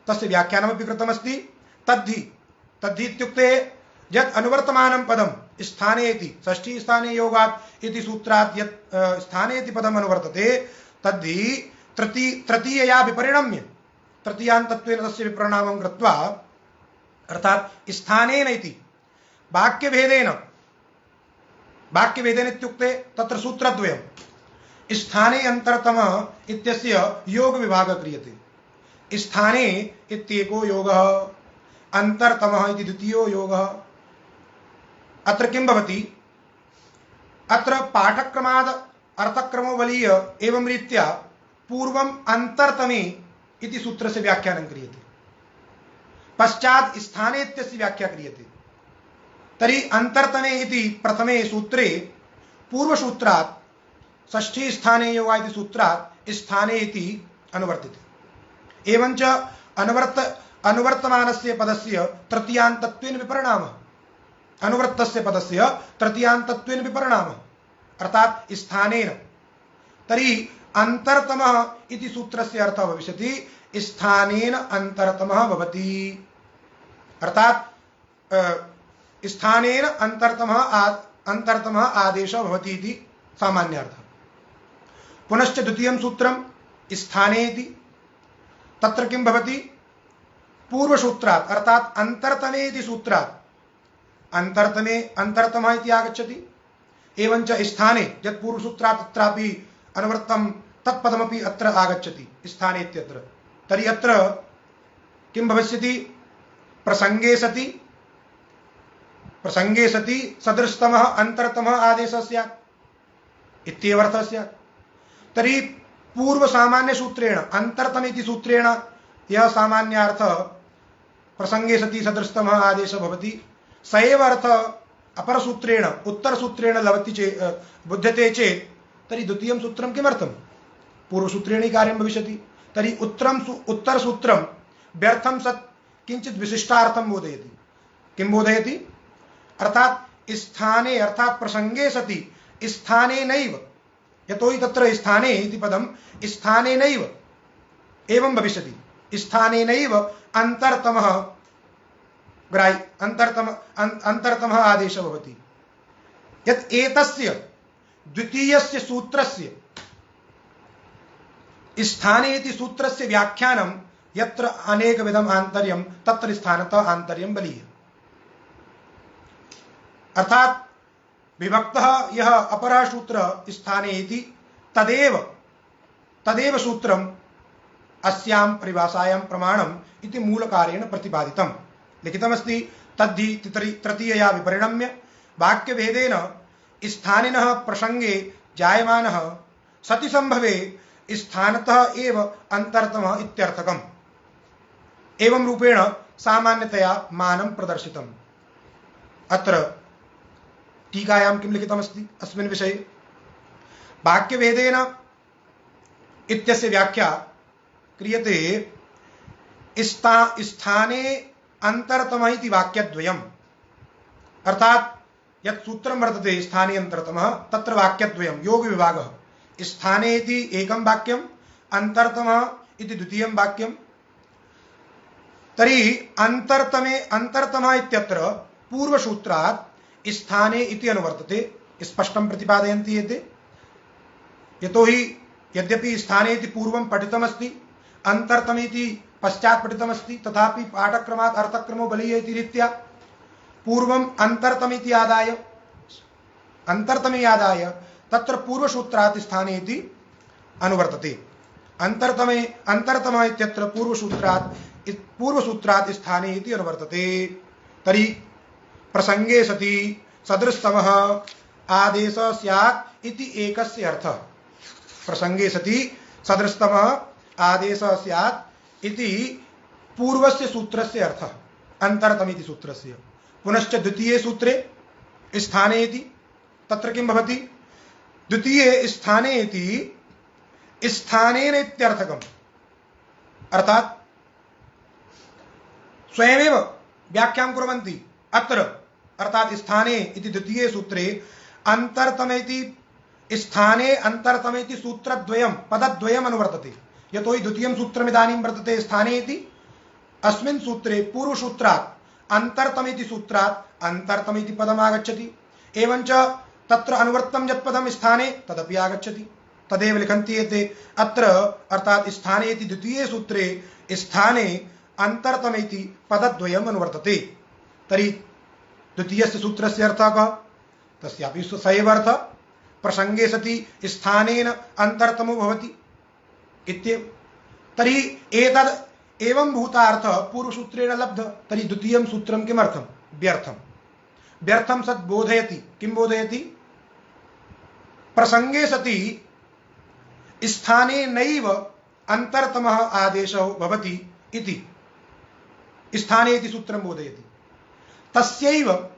तस्य व्याख्यानमपि कृतमस्ति। तद्धि इत्युक्ते यत् अनुवर्तमानं पदं स्थाने इति षष्ठी स्थाने योगात् इति सूत्रात् यत् स्थाने इति पदम् अनुवर्तते तद्धि तृतीयया विपरिणम्य तृतीयान्तत्वेन तस्य विपरिणामं कृत्वा अर्थात् स्थानेन इति वाक्यभेदेन इत्युक्ते तत्र सूत्रद्वयं स्थाने अंतरतमः इत्यस्य योग विभागः क्रियते। स्थाने इत्येको योगः, अंतरतमः इति द्वितीयो योगः। अत्र किं भवति? अत्र पाठक्रमाद् अर्थक्रमो बलीय एवं रीत्या पूर्वम् अंतरतमे इति सूत्रस्य व्याख्यानं क्रियते, पश्चात् स्थाने इत्यस्य व्याख्या क्रियते। तर्हि अंतरतमे इति प्रथमे सूत्रे पूर्वसूत्रात् षष्ठी स्थाने यो वा इति सूत्रात् स्थाने इति अनुवर्तिते। एवञ्च अनुवर्तमानस्य पदस्य तृतीयान्तत्वेन विपरिणामः, अनुवृत्तस्य पदस्य तृतीयान्तत्वेन विपरिणामः अर्थात् स्थानेन। तर्हि अंतरतमः इति सूत्रस्य अर्थः भविष्यति स्थानेन अंतरतमः भवति, अर्थात् स्थानेन अंतरतमः आदेशः भवति इति सामान्यार्थः। पुनश्च द्वितीयं सूत्रं स्थाने इति, तत्र किं भवति? पूर्वसूत्रात् अर्थात् अंतरतमे इति सूत्रात् अंतरतमे अंतरतमः इति आगच्छति। एवञ्च स्थाने यत् पूर्वसूत्रात् तत्रापि अनुवृत्तं तत्पदमपि अत्र आगच्छति स्थाने इत्यत्र। तर्हि अत्र किं भविष्यति? प्रसंगे सति सदृशतमः अंतरतमः आदेशः स्यात् इत्येव अर्थः स्यात्। तर्हि पूर्व सामान्य सूत्रेण अंतरतम इति सूत्रेण यह सामान्यार्थः प्रसंगे सति सदृशतमः आदेशः भवति, स एव अर्थः अपरसूत्रेण उत्तरसूत्रेण लभते बुध्यते चेत् तर्हि द्वितीयं सूत्रं किमर्थं? पूर्वसूत्रेण कार्यं भविष्यति। तर्हि उत्तरसूत्रं व्यर्थं सत् किञ्चित् विशिष्टार्थं बोधयति। किं बोधयति? अर्थात् स्थाने अर्थात् प्रसंगे सति स्थाने नैव, यतोहि तत्र स्थाने इति पदं स्थाने नैव एवं भविष्यति। स्थाने नैव अन्तरतमः अन्तरतमः आदेशः भवति। यत् एतस्य द्वितीयस्य सूत्रस्य स्थाने इति सूत्रस्य व्याख्यानं यत्र अनेकविधम् आन्तर्यं तत्र स्थानतः आन्तर्यं बलीय। अर्थात विभक्तः यः अपरः सूत्र स्थाने इति तदेव सूत्रम् अस्यां परिभाषायां प्रमाणम् इति मूलकारेण प्रतिपादितं लिखितमस्ति। तद्धि तृतीयया विपरिणम्य वाक्यभेदेन स्थानिनः प्रसंगे जायमानः सति संभवे स्थानतः एव अन्तरतमः इत्यर्थकम्। एवं रूपेण सामान्यतया मानं प्रदर्शितम्। अत्र टीकायां किं लिखितमस्ति अस्मिन् विषये? वाक्यभेदेन इत्यस्य व्याख्या क्रियते स्थाने अन्तरतमः इति वाक्यद्वयम्। अर्थात् यत् सूत्रं वर्तते स्थाने अन्तरतमः तत्र वाक्यद्वयं योगविभागः। स्थाने इति एकं वाक्यम्, अन्तरतमः इति द्वितीयं वाक्यं। तर्हि अन्तरतमः इत्यत्र पूर्वसूत्रात् स्थाने इति अनुवर्तते स्पष्टं प्रतिपादयन्ति एते। यतोहि यद्यपि स्थाने इति पूर्वं पठितमस्ति, अन्तरतमे इति पश्चात् पठितमस्ति, तथापि पाठक्रमात् अर्थक्रमो बलीय इति रीत्या पूर्वम् अन्तरतमे आदाय तत्र पूर्वसूत्रात् स्थाने इति अनुवर्तते। अन्तरतमः इत्यत्र पूर्वसूत्रात् स्थाने इति अनुवर्तते। तर्हि प्रसंगे सति सदृशतमः आदेशः स्यात् इति एकस्य अर्थः। प्रसंगे सति सदृशतमः आदेशः स्यात् इति पूर्वस्य सूत्रस्य अर्थः अन्तरतम इति सूत्रस्य। पुनश्च द्वितीये सूत्रे स्थाने इति तत्र किं भवति? द्वितीये स्थाने इति स्थानेन इत्यर्थकम्। अर्थात् स्वयमेव व्याख्यां कुर्वन्ति अत्र। अर्थात् स्थाने इति द्वितीये सूत्रे अन्तरतमे इति स्थाने अन्तरतमे इति सूत्रद्वयं पदद्वयम् अनुवर्तते। यतोहि द्वितीयं सूत्रम् इदानीं वर्तते स्थाने इति। अस्मिन् सूत्रे पूर्वसूत्रात् अन्तरतम इति सूत्रात् अन्तरतम इति पदम् आगच्छति। एवञ्च तत्र अनुवर्तं यत् पदं स्थाने तदपि आगच्छति। तदेव लिखन्ति एते अत्र। अर्थात् स्थाने इति द्वितीये सूत्रे स्थाने अन्तरतम इति पदद्वयम् अनुवर्तते। तर्हि द्वितीयस्य सूत्रस्य अर्थः कः? तस्यापि स एव अर्थः। प्रसंगे सति स्थानेन अन्तरतमो भवति इत्येव। तर्हि एतद् एवं भूतार्थः पूर्वसूत्रेण लब्धः। तर्हि द्वितीयं सूत्रं किमर्थं? व्यर्थं। व्यर्थं सत् बोधयति। किं बोधयति? प्रसंगे सति स्थाने नैव अन्तरतमः आदेशो भवति इति स्थाने इति सूत्रं बोधयति। तस्यैव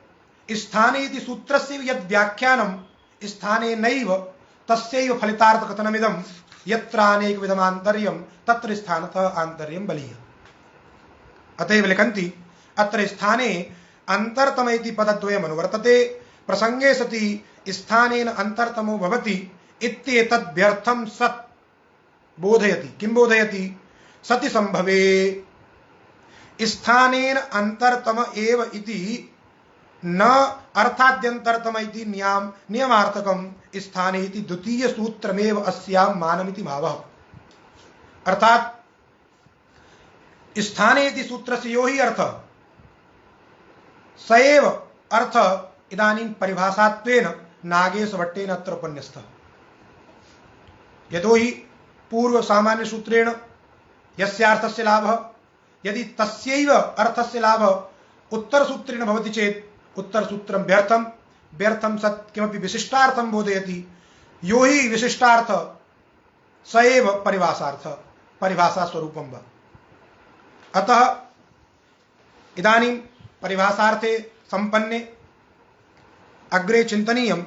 स्थाने इति सूत्रस्य यद् व्याख्यानं स्थाने नैव तस्यैव फलितार्थकथनमिदं यत्र अनेकविधमान्तर्यं तत्र स्थानतः आन्तर्यं बलीय। अतएव लिखन्ति अत्र स्थाने अन्तरतम इति पदद्वयम् अनुवर्तते। प्रसंगे सति स्थानेन अन्तरतमो भवति इत्येतद् व्यर्थं सत् बोधयति। किं बोधयति? सति संभवे स्थानेन अन्तरतम एव इति न अर्थाद्यन्तरतम इति नियमार्थकं स्थाने इति द्वितीय सूत्रमेव अस्यां मानमिति भावः। अर्थात् स्थाने इति सूत्रस्य यो हि अर्थः स एव अर्थः इदानीं परिभाषात्वेन नागेशभट्टेन अत्र उपन्यस्तः। यतोहि पूर्व सामान्य सूत्रेण यस्यार्थस्य लाभः यदि तस्यैव अर्थस्य लाभः उत्तरसूत्रेण भवति चेत् उत्तरसूत्रं व्यर्थं सत् किमपि विशिष्टार्थं बोधयति। यो हि विशिष्टार्थ स एव परिभाषा स्वरूपं वा। अतः इदानीं परिभाषार्थे संपन्ने अग्रे चिन्तनीयं।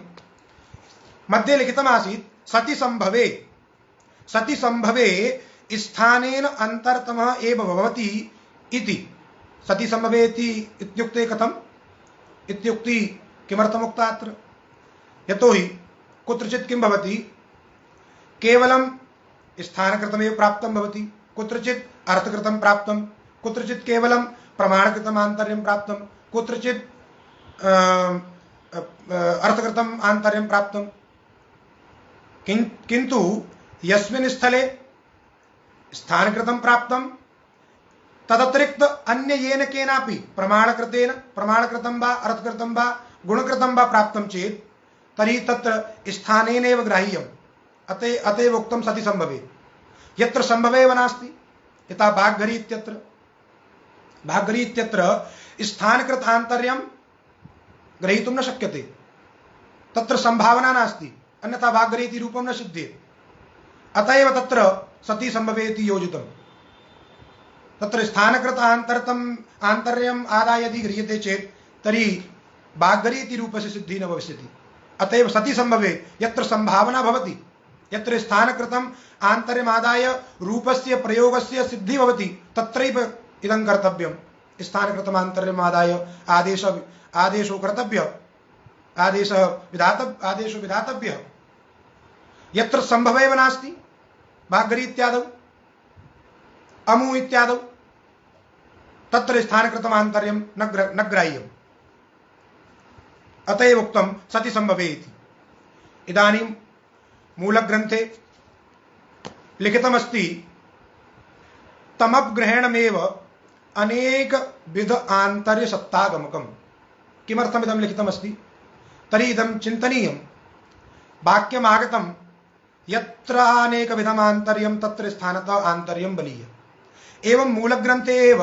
मध्ये लिखितमासीत् सति संभवे सति संभवे स्थानेन अंतरतमः एव भवति इति। सति संभवे इत्युक्ते कथम् इत्युक्ति किमर्थमुक्ता अत्र? यतोहि कुत्रचित् किं भवति, केवलं स्थानकृतमेव प्राप्तं भवति, कुत्रचित् अर्थकृतं प्राप्तं, कुत्रचित् केवलं प्रमाणकृतम् आन्तर्यं प्राप्तं, कुत्रचित् अर्थकृतम् आन्तर्यं प्राप्तं। किन्तु यस्मिन् स्थले स्थानकृतं प्राप्तं तदतिरिक्त अन्य येन केनापि प्रमाणकृतं वा अर्थकृतं वा गुणकृतं वा प्राप्तं चेत् तर्हि तत्र स्थानेनैव ग्राह्यम्। अतएव उक्तं सति संभवे। यत्र संभवेव नास्ति, यथा भाग्घरी इत्यत्र स्थानकृत आन्तर्यं ग्रहीतुं न शक्यते, तत्र संभावना नास्ति, अन्यथा भाग्घरी इति रूपं न सिद्ध्येत्। अतएव तत्र सति संभवे इति योजितम्। तत्र स्थानकृत आन्तर्यम् आदाय यदि गृह्यते चेत् तर्हि भाग्घरी इति रूपस्य सिद्धिः न भविष्यति। अतएव सति संभवे यत्र संभावना भवति, यत्र स्थानकृतम् आन्तर्यमादाय रूपस्य प्रयोगस्य सिद्धिः भवति, तत्रैव इदं कर्तव्यं। स्थानकृतम् आन्तर्यमादाय आदेशो कर्तव्यः, आदेशो विधातव्यः। यत्र संभवेव नास्ति, भाग्घरी इत्यादौ अमु इत्यादौ, तत्र स्थानकृतम् आन्तर्यं न ग्राह्यम्। अतएव उक्तं सति संभवे इति। इदानीं मूलग्रन्थे लिखितमस्ति तमग्रहणमेव अनेकविध आन्तर्यसत्तागमकम्। किमर्थमिदं लिखितमस्ति? तर्हि इदं चिन्तनीयं। वाक्यमागतं यत्र अनेकविधम् आन्तर्यं तत्र स्थानतः आन्तर्यं बलीय। एवं मूलग्रन्थे एव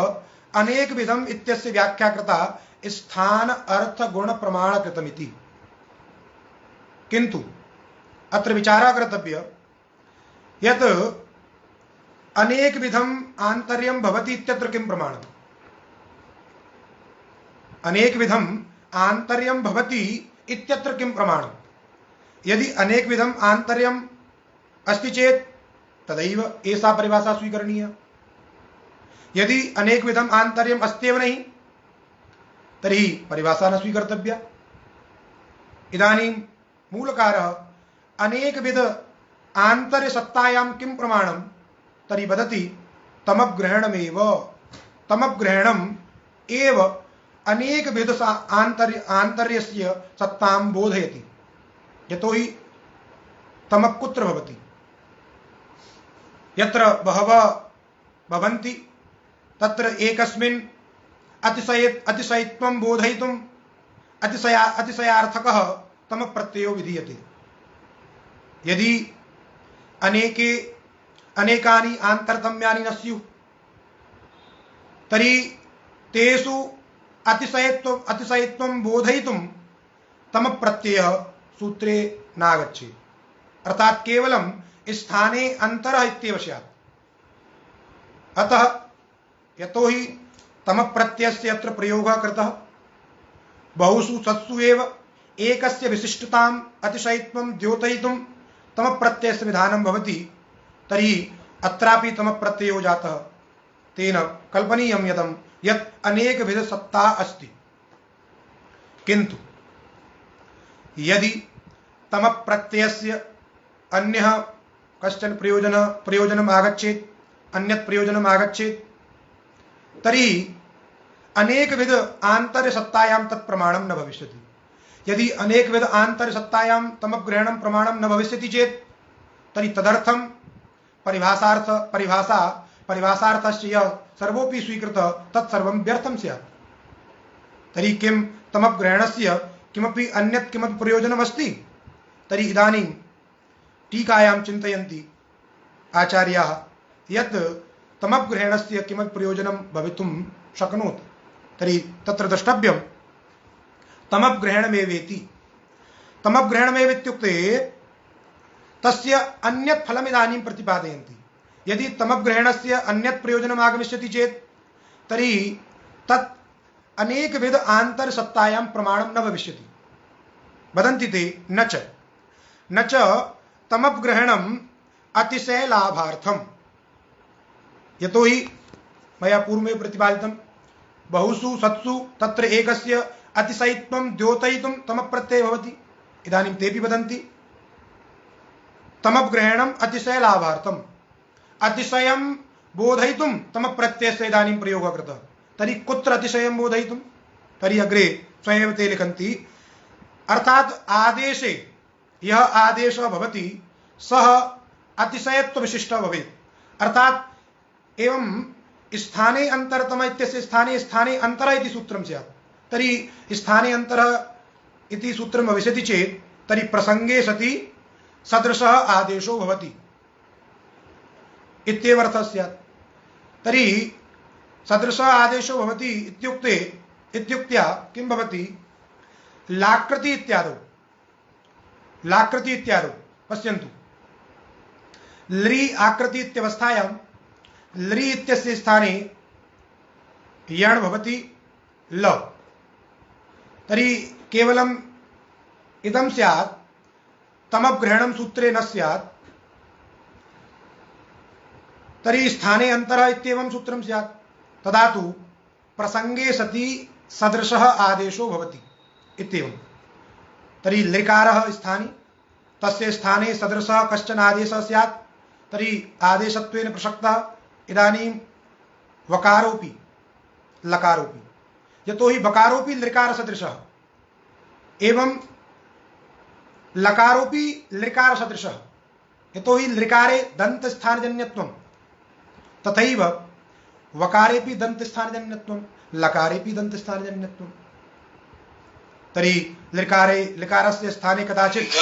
अनेकविधम् इत्यस्य व्याख्या कृता स्थान अर्थ गुण प्रमाणकृतमिति। किन्तु अत्र विचारः कर्तव्यः यत् अनेकविधम् आन्तर्यं भवति इत्यत्र किं प्रमाणम्? अनेकविधम् आन्तर्यं भवति इत्यत्र किं प्रमाणम्? यदि अनेकविधम् आन्तर्यम् अस्ति चेत् तदैव एषा परिभाषा स्वीकरणीया। यदि अनेकविधम् आन्तर्यम् अस्त्येव नहीं तर्हि परिभाषा न स्वीकर्तव्या। इदानीं मूलकारः अनेकविध आन्तर्यसत्तायां किं प्रमाणं? तर्हि वदति तमग्रहणमेव। तमग्रहणम् एव अनेकविध आन्तर्यस्य सत्तां बोधयति। यतोहि तमः कुत्र भवति? यत्र बहवः भवन्ति तत्र एकस्मिन् अतिशयित्वं बोधयितुम् अतिशयार्थकः तमः प्रत्ययो विधीयते। यदि अनेकानि आन्तरतम्यानि न स्युः तर्हि तेषु अतिशयित्वं बोधयितुं तमः प्रत्ययः सूत्रे नागच्छेत्। अर्थात् केवलं स्थाने अन्तरः इत्येव स्यात्। अतः यतोहि तमः प्रत्ययस्य अत्र प्रयोगः कृतः, बहुषु सत्सु एव एकस्य विशिष्टताम् अतिशयित्वं द्योतयितुं तमः प्रत्ययस्य विधानं भवति, तर्हि अत्रापि तमः प्रत्ययो जातः। तेन कल्पनीयं यत् अनेकविधसत्ता अस्ति। किन्तु यदि तमः प्रत्ययस्य अन्यः कश्चन प्रयोजनम् आगच्छेत्, अन्यत् प्रयोजनम् आगच्छेत्, तर्हि अनेकविध आन्तर्यसत्तायां तत् प्रमाणं न भविष्यति। यदि अनेकविध आन्तर्यसत्तायां तमग्रहणं प्रमाणं न भविष्यति चेत् तर्हि तदर्थं परिभाषार्थस्य यः सर्वोऽपि स्वीकृतः तत्सर्वं व्यर्थं स्यात्। तर्हि किं तमग्रहणस्य किमपि अन्यत् किमपि प्रयोजनमस्ति? तर्हि इदानीं टीकायां चिन्तयन्ति आचार्याः यत् तमग्रहणस्य किमपि प्रयोजनं भवितुं शक्नोति। तर्हि तत्र द्रष्टव्यं तमग्रहणमेवेति। तमग्रहणमेव इत्युक्ते तस्य अन्यत् फलम् इदानीं प्रतिपादयन्ति। यदि तमग्रहणस्य अन्यत् प्रयोजनम् आगमिष्यति चेत् तर्हि तत् अनेकविध आन्तरसत्तायां प्रमाणं न भविष्यति। वदन्ति ते न च तमग्रहणम् अतिशय लाभार्थम। यतो हि मया पूर्वमेव प्रतिपादितं बहुषु सत्सु तत्र एकस्य अतिशयित्वं द्योतयितुं तमः प्रत्ययः भवति। इदानीं तेपि वदन्ति तमग्रहणम् अतिशय लाभार्थम, अतिशयं बोधयितुं तमः प्रत्ययस्य इदानीं प्रयोगः कृतः। तर्हि कुत्र अतिशयं बोधयितुं? तर्हि अग्रे स्वयमेव ते लिखन्ति अर्थात आदेशे यह आदेशः भवति सः अतिशयत्व विशिष्टः भवेत्। अर्थात एवं स्थाने अंतरतम इत्यस्य स्थाने स्थाने अंतर इति सूत्रं स्यात्। तर्हि स्थाने अंतरः इति सूत्रं भविष्यति चेत् तर्हि प्रसंगे सति सदृशः आदेशो भवति इत्येव अर्थः स्यात्। तर्हि सदृशः आदेशो भवति इत्युक्त्या किं भवति? लाकृति इत्यादौ पश्यन्तु, लृ आकृति इत्यवस्थायां लृ इत्यस्य स्थाने यण् भवति ल। तर्हि केवलम् इदं स्यात् तमग्रहणं सूत्रे न स्यात्, तर्हि स्थाने अंतरः इत्येवं सूत्रं स्यात्। तदा तु प्रसंगे सति सदृशः आदेशो भवति इत्येवं। तर्हि लृकारः स्थाने, तस्य स्थाने सदृशः कश्चन आदेशः स्यात्, तर्हि आदेशत्वेन प्रसक्तः इदानीं वकारोपि लकारोपि, यतो हि बकारोपि लृकार सदृशः एवं लकारोपि लृकार सदृशः, यतो हि लृकारे दंत स्थानजन्यत्वं तथैव वकारेपि दंत स्थानजन्यत्वं लकारेपि दंत स्थानजन्यत्वं। तर्हि लृकारे लकारस्य स्थाने कदाचित्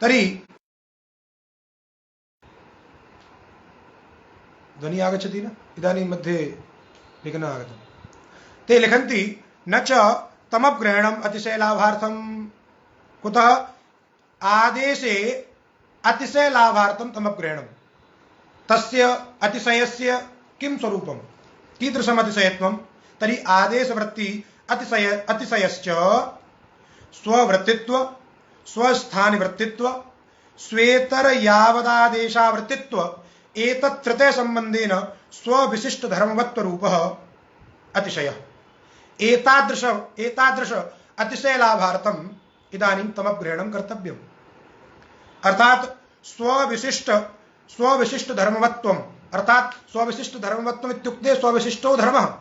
तर्हि ध्वनि आगच्छति न? इदानीं मध्ये लेखनम् आगतं। ते लिखन्ति न च तमग्रहणम् अतिशयलाभार्थं। कुतः? आदेशे अतिशयलाभार्थं तमग्रहणं। तस्य अतिशयस्य किं स्वरूपं? कीदृशम् अतिशयत्वं? तर्हि आदेशवृत्ति अतिशयश्च स्ववृत्तित्व स्वस्थानिवृत्तित्व स्वेतर यावदादेशावृत्तित्व एतत् तृतीय संबंधेन स्वविशिष्ट धर्मवत्व रूपः अतिशयः। एतादृश अतिशय लाभार्थम इदानीं तमग्रहणं कर्तव्यम्। अर्थात स्वविशिष्ट धर्मवत्वम्, अर्थात स्वविशिष्ट धर्मवत्वम् इत्युक्ते स्वविशिष्टो धर्मः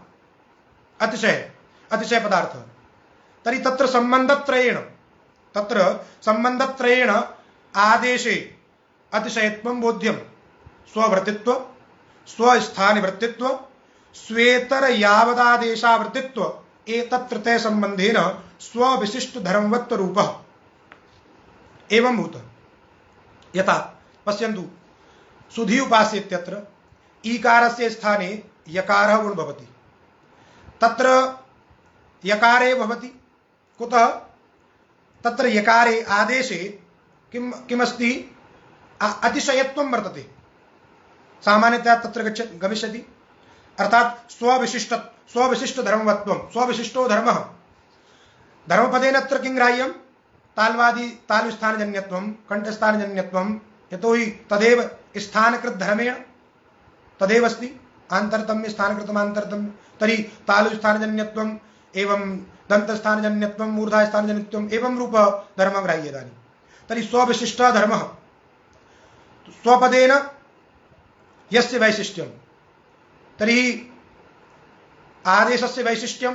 अतिशय पदार्थः। तर्हि तत्र संबंधत्रयेण आदेशे अतिशयत्वं बोध्यं। स्ववृत्तित्व स्वस्थानिवृत्तित्व स्वेतर यावदादेशावृत्तित्व एतत् तृतीय संबंधेन स्वविशिष्ट धर्मवत्व रूपः एवं भूतः। यथा पश्यन्तु, सुधी उपास्य इत्यत्र ईकारस्य स्थाने यकारः गुण भवति। तत्र यकारे भवति। कुतः? तत्र यकारे आदेशे किमस्ति? अतिशयत्वं वर्तते। सामान्यतया तत्र गमिष्यति। अर्थात स्वविशिष्ट धर्मवत्वं, स्वविशिष्टो धर्मः। धर्मपदेन अत्र किं ग्राह्यं? तालुस्थानजन्यत्वं कंठस्थानजन्यत्वं, यतो हि तदेव स्थानकृत धर्मेण तदेव अस्ति। आन्तरतम्य स्थानकृतमान्तरतम्य। तर्हि तालुस्थानजन्यत्वं एवं दन्तस्थानजन्यत्वं मूर्धास्थानजन्यत्वं एवं रूप धर्मः ग्राह्यते। इदानीं तर्हि स्वविशिष्टः धर्मः स्वपदेन यस्य वैशिष्ट्यं, तर्हि आदेशस्य वैशिष्ट्यं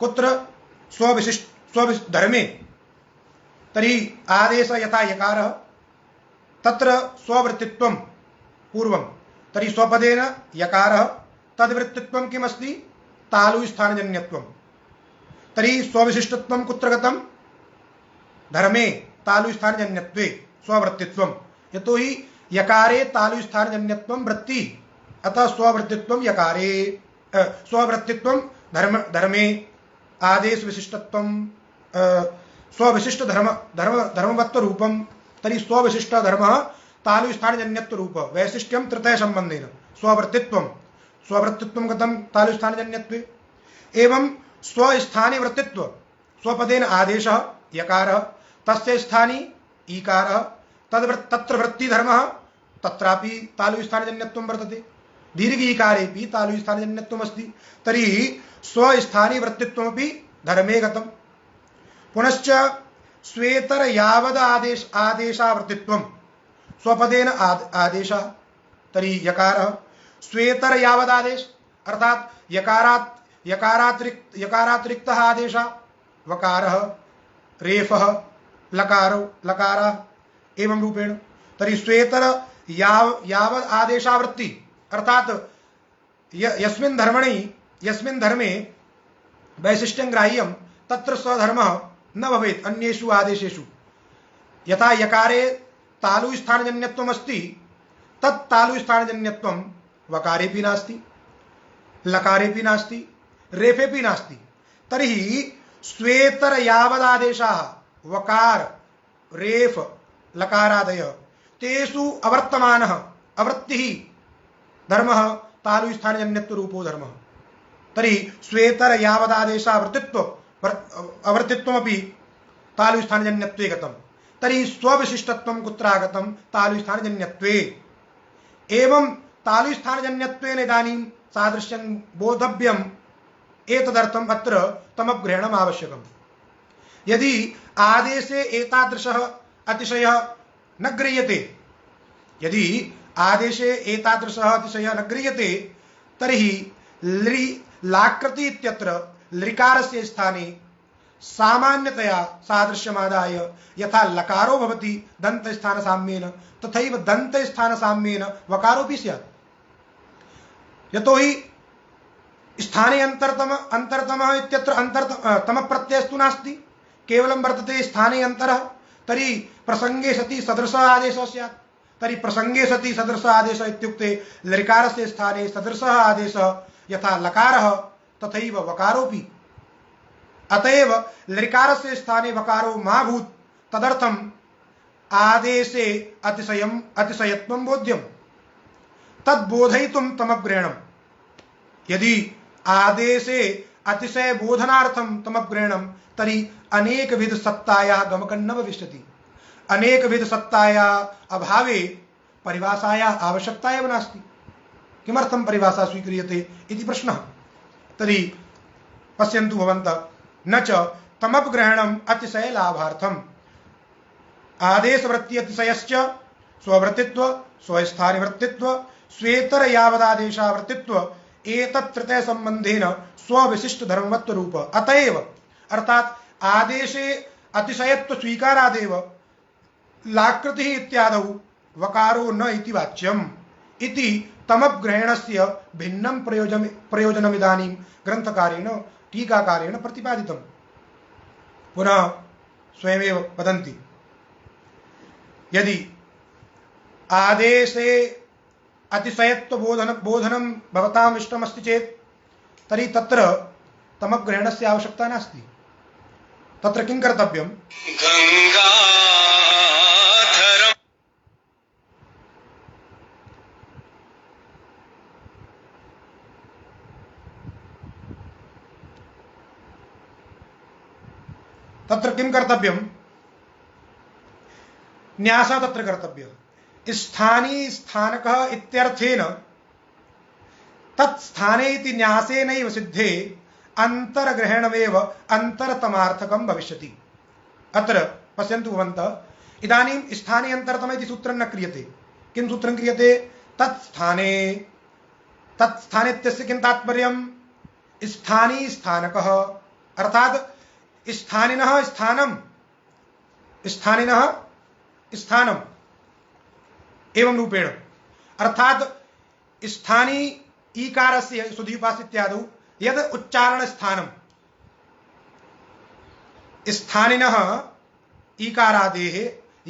कुत्र? स्वविशिष्ट धर्मे। तर्हि आदेश यथा यकारः तत्र स्ववृत्तित्वं पूर्वं, तर्हि स्वपदेन यकारः, तद्वृत्तित्वं किमस्ति? तालुस्थानजन्यत्वं। तर्हि स्वविशिष्टत्वं कुत्र गतं? धर्मे तालुस्थानजन्यत्वे स्ववृत्तित्वं। यतो हि यकारे तालुस्थानजन्यत्वं वृत्ति, अतः स्ववृत्तित्वं यकारे, स्ववृत्तित्वं धर्मे, आदेश विशिष्टत्वं स्वविशिष्ट धर्मवत्व रूपं। तर्हि स्वविशिष्ट धर्मः तालुस्थानजन्यत्व रूप वैशिष्ट्यं तृतीय संबंधेन स्ववृत्तित्वं स्ववृत्तित्वं कथं तालुस्थानजन्यत्वे एवं स्वस्थाने वृत्तित्व स्वपदेन आदेशः यकारः तस्य स्थाने ईकारः तत्र वृत्तिधर्मः तत्रापि तालुस्थानजन्यत्वं वर्तते दीर्घ ईकारेपि तालुस्थानजन्यत्वम् अस्ति तर्हि स्वस्थाने वृत्तित्वमपि धर्मे गतं पुनश्च स्वेतर यावद आदेशावृत्तित्वं स्वपदेन आदेशः तर्हि यकारः स्वेतर यावद आदेश अर्थात यकारातिरिक्तः आदेशः वकारः रेफः लकारो लकारः एवं रूपेण तर्हि स्वेतर यावद आदेशावृत्ति अर्थात यस्मिन् धर्मे वैशिष्ट्यं ग्राह्यं तत्र स्वधर्मः न भवेत् अन्येषु आदेशेषु यथा यकारे तालुस्थानजन्यत्वम् अस्ति तत् तालुस्थानजन्यत्वं वकारेपि नास्ति लकारेपि नास्ति रेफेपि नास्ति तर्हि स्वेतर यावदादेशाः वकार रेफ लकारादयः तेषु अवर्तमानः अवृत्तिः धर्मः तालुस्थानजन्यत्वरूपो धर्मः तर्हि स्वेतर यावदादेशावृत्तित्व अवर्तित्वमपि तालुस्थानजन्यत्वे गतं तर्हि स्वविशिष्टत्वं कुत्र आगतं तालुस्थानजन्यत्वे एवं तालुस्थानजन्यत्वेन इदानीं सादृश्यं बोधव्यम् एतदर्थम् अत्र तमग्रहणम् आवश्यकम् यदि आदेशे एतादृशः अतिशयः न गृह्यते यदि आदेशे एतादृशः अतिशयः न गृह्यते तर्हि लाकृति इत्यत्र लृकारस्य स्थाने सामान्यतया सादृश्यमादाय यथा लकारो भवति दन्तस्थानसाम्येन तथैव दन्तस्थानसाम्येन वकारोऽपि स्यात् यतोहि स्थाने अंतरतमः इत्यत्र तम प्रत्ययस्तु नास्ति केवलं वर्तते स्थाने अंतरः तर्हि प्रसंगे सति सदृशः आदेशः स्यात् तर्हि प्रसंगे सति सदृशः आदेशः इत्युक्ते लृकारस्य स्थाने सदृशः आदेशः यथा लकारः तथैव वकारोऽपि अतएव लृकारस्य स्थाने वकारो मा भूत् तदर्थम् आदेशे अतिशयत्वं बोध्यम् तद्बोधयितुं तमग्रहणम् यदि आदेशे अतिशय बोधनार्थं तमग्रहणं तर्हि अनेकविध सत्तायाः गमकं न भविष्यति अनेकविध सत्तायाः अभावे परिभाषायाः आवश्यकता एव नास्ति किमर्थं परिभाषा स्वीक्रियते इति प्रश्नः तर्हि पश्यन्तु भवन्तः न च तमपग्रहणम् अतिशय लाभार्थम् आदेशवृत्ति अतिशयश्च स्ववृत्तित्व स्वस्थानिवृत्तित्व स्वेतर यावदादेशावृत्तित्व एतत् तृतीय संबंधेन स्वविशिष्ट धर्मवत्व रूप अतएव अर्थात आदेशे अतिशयत्व स्वीकारादेव लाकृतिः इत्यादौ वकारो न इति वाच्यम् इति तमग्रहणस्य भिन्नं प्रयोजनमिदानीं ग्रन्थकारेण टीकाकारेण प्रतिपादितं पुनः स्वयमेव वदन्ति यदि आदेशे अतिशयत्व बोधनं भवताम् इष्टमस्ति चेत् तर्हि तत्र तमग्रहणस्य आवश्यकता नास्ति तत्र किं कर्तव्यं तत्र किं कर्तव्यं न्यासः तत्र कर्तव्यः स्थानी स्थानकः इत्यर्थेन तत् स्थाने इति न्यासेनैव सिद्धे अंतरग्रहणमेव अंतरतमार्थकं भविष्यति अत्र पश्यन्तु भवन्तः इदानीं स्थाने अंतरतम इति सूत्रं न क्रियते किं सूत्रं क्रियते तत् स्थाने इत्यस्य किं तात्पर्यं स्थानी स्थानकः अर्थात स्थानिनः स्थानम् एवं रूपेण अर्थात स्थानी ईकारस्य सुधीपास इत्यादौ यद उच्चारण स्थानम स्थानिनः ईकारादेः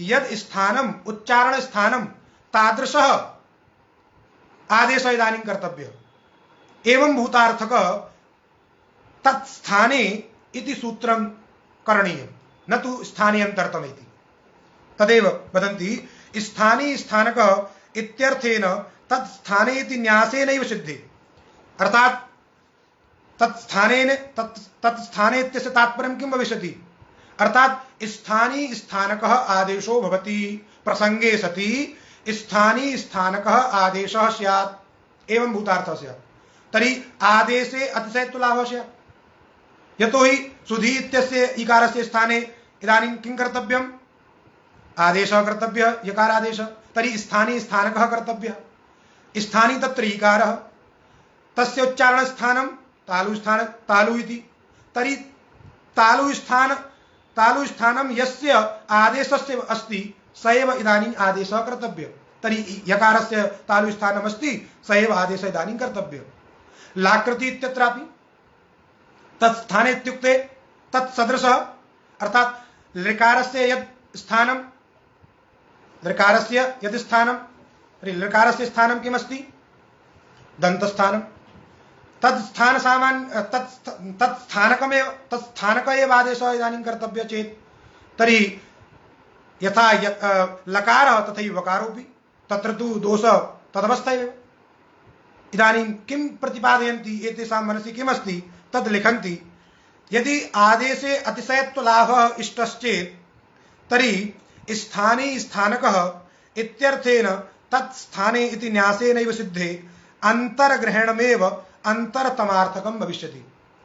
यद स्थानम उच्चारण स्थानम तादृशः आदेशः इदानीं कर्तव्यः एवं भूतार्थकः तत्स्थाने इति सूत्रं करणीयं न तु स्थाने अंतरतम इति तदेव वदन्ति स्थानी स्थानकः इत्यर्थेन तत्स्थाने इति न्यासेनैव सिद्धे, अर्थात तत्स्थानेन तत्स्थाने इत्यस्य तात्पर्यं किं भविष्यति, अर्थात स्थानीय स्थानकः आदेशो भवति, प्रसंगे सति स्थानीय स्थानकः आदेशः स्यात्, एवं भूतार्थः स्यात्। तर्हि आदेशे अतिशयत्व लाभः स्यात्, यतोहि सुधी इत्यस्य इकारस्य स्थाने इदानीं किं कर्तव्यम्, आदेशः कर्तव्यः, यकारादेशः। तर्हि स्थानीय स्थानकः कर्तव्यः, स्थानीय तत्र इकारः, तस्य उच्चारणस्थानं तालु इति। तर्हि तालुस्थानं यस्य आदेशस्य अस्ति स एव इदानीम् आदेशः कर्तव्यः। तर्हि यकारस्य तालुस्थानम् अस्ति, स एव आदेशः इदानीं कर्तव्यः। लाकृति इत्यत्रापि तत्स्थाने इत्युक्ते तत्सदृशः, अर्थात लकारस्य यत् स्थानं, लकारस्य यत् स्थानं, लकारस्य स्थानं किमस्ति, दन्तस्थानं, तत्स्थान सामान्य तत्स्थानक एव आदेशः इदानीं कर्तव्यः चेत्, तर्हि यथा लकारः तथैव वकारोऽपि, तत्र तु दोषः तदवस्था एव। इदानीं किं प्रतिपादयन्ति, एतेषां मनसि किमस्ति तद् लिखन्ति, यदि आदेशे अतिशयत्वलाभः इष्टश्चेत् तर्हि स्थानीय स्थानकः इत्यर्थेन तत्स्थाने इति न्यासेनैव सिद्धे अंतर्ग्रहणमेव अंतरतमार्थकं भविष्यति।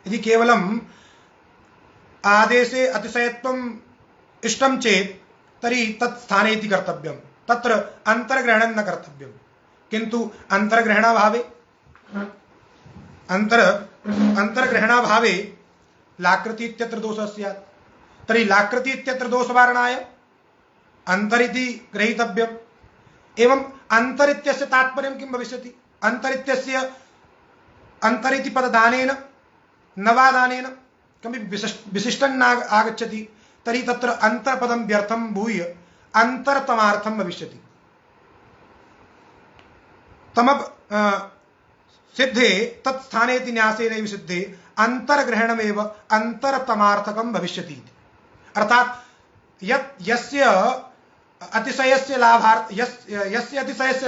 यदि केवलम् आदेशे अतिशयत्वम् इष्टं चेत् तर्हि तत्स्थाने इति कर्तव्यं, तत्र अंतर्ग्रहणं न कर्तव्यं। किन्तु अंतर्ग्रहणाभावे लाकृति इत्यत्र दोषः स्यात्। तर्हि लाकृति इत्यत्र दोषवारणाय अंतरिति ग्रहीतव्यम्। एवं अंतर इत्यस्य तात्पर्यं किं भविष्यति, अंतरिति पददानेन नवादानेन कमपि विशिष्टं न आगच्छति, तर्हि तत्र अंतरपदं व्यर्थं भूय अंतरतमार्थं भविष्यति। तमप् सिद्धे तत्स्थानेति न्यासेनैव सिद्धे अंतर्ग्रहणमेव अंतरतमार्थकं भविष्यति। अर्थात यस्य अतिशयस्य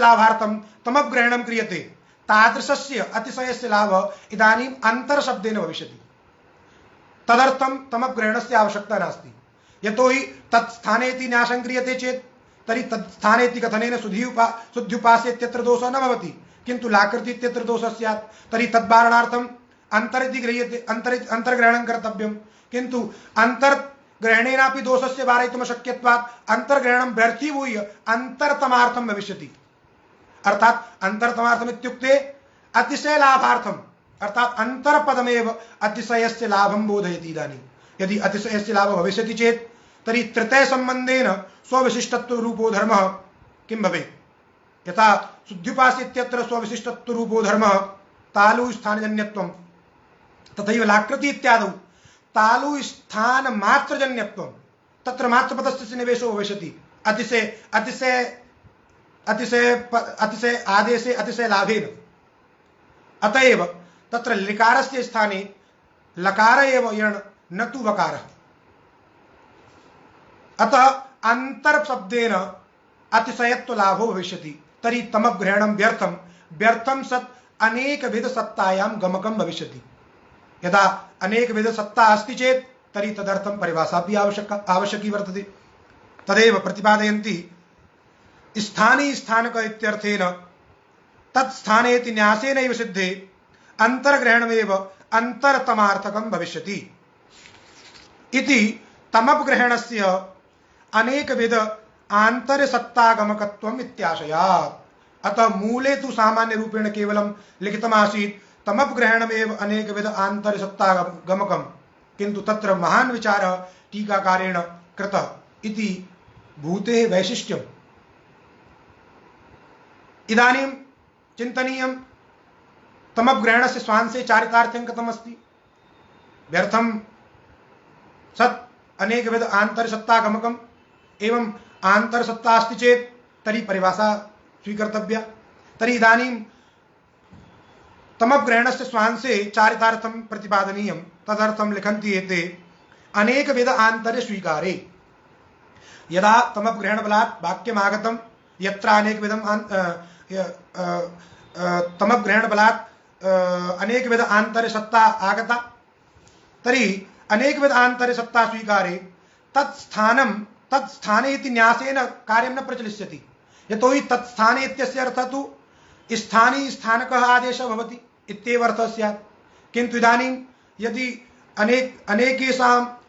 लाभार्थं तमग्रहणं क्रियते, तादृशस्य अतिशयस्य लाभः इदानीम् अंतरशब्देन भविष्यति। तदर्थं तमग्रहणस्य आवश्यकता नास्ति, यतोहि तत्स्थानेति न्यासं क्रियते चेत् तर्हि तत्स्थानेति कथनेन शुद्ध्युपास्य इत्यत्र दोषः न भवति, किन्तु लाकृति इत्यत्र दोषः स्यात्। तर्हि तद्वारणार्थम् अंतरिति गृह्यते, अंतर्ग्रहणं कर्तव्यं, किन्तु अंतर्ग्रहणेनापि दोषस्य वारयितुम् अशक्यत्वात् अंतर्ग्रहणं व्यर्थीभूय अंतरतमार्थं भविष्यति। अर्थात अंतरतमार्थम् इत्युक्ते अतिशय लाभार्थम्, अर्थात अंतरपदमेव अतिशयस्य लाभं बोधयति। इदानीं यदि अतिशयस्य लाभः भविष्यति चेत् तर्हि तृतीय संबंधेन स्वविशिष्टत्व रूपो धर्मः किं भवेत्, यथा शुद्ध्युपास्य इत्यत्र स्वविशिष्टत्व रूपो धर्मः तालु स्थानजन्यत्वं, तथैव लाकृति इत्यादौ तालु स्थान मात्रजन्यत्वं, तत्र मात्रपदस्य निवेशो भविष्यति। अतिशय आदेशे अतिशय लाभेन, अतएव तत्र लिकारस्य स्थाने लकार एव यण् न तु वकारः। अतः अंतर शब्देन अतिशयत्व लाभो भविष्यति। तर्हि तमग्रहणं व्यर्थं सत् अनेकविध सत्तायां गमकं भविष्यति। यदा अनेकविध सत्ता अस्ति चेत् तर्हि तदर्थं परिभाषा अपि आवश्यकी वर्तते। तदेव प्रतिपादयन्ति स्थानीय स्थानक इत्यर्थेन तत्स्थानेति न्यासेनैव सिद्धे अंतर्ग्रहणमेव अंतरतमार्थकं भविष्यति इति तमग्रहणस्य अनेकविध आन्तर्यसत्तागमकत्वम् इत्याशयात्। अतः मूले तु सामान्य रूपेण केवलं लिखितमासीत् तमग्रहणमेव अनेकविध आन्तर्यसत्तागमकं, किन्तु तत्र महान् विचारः टीकाकारेण कृतः इति भूतेः वैशिष्ट्यम्। इदानीं चिन्तनीयं तमग्रहणस्य स्वांसे चारितार्थ्यं कथमस्ति। व्यर्थं सत् अनेकविध आन्तर्यसत्तागमकम्, एवं आन्तरसत्ता अस्ति चेत् तर्हि परिभाषा स्वीकर्तव्या। तर्हि इदानीं तमग्रहणस्य स्वांसे चारितार्थं प्रतिपादनीयं, तदर्थं लिखन्ति एते अनेकविध आन्तर्य स्वीकारे। यदा तमग्रहणबलात् वाक्यमागतं यत्र तमग्रहणबलात् अनेकविध आन्तर्यसत्ता आगता, तर्हि अनेकविध आन्तर्यसत्ता स्वीकारे तत्स्थाने इति न्यासेन कार्यं न प्रचलिष्यति। यतोहि तत्स्थाने इत्यस्य अर्थः तु स्थानीय स्थानकः आदेशः भवति इत्येव अर्थः स्यात्। किन्तु इदानीं यदि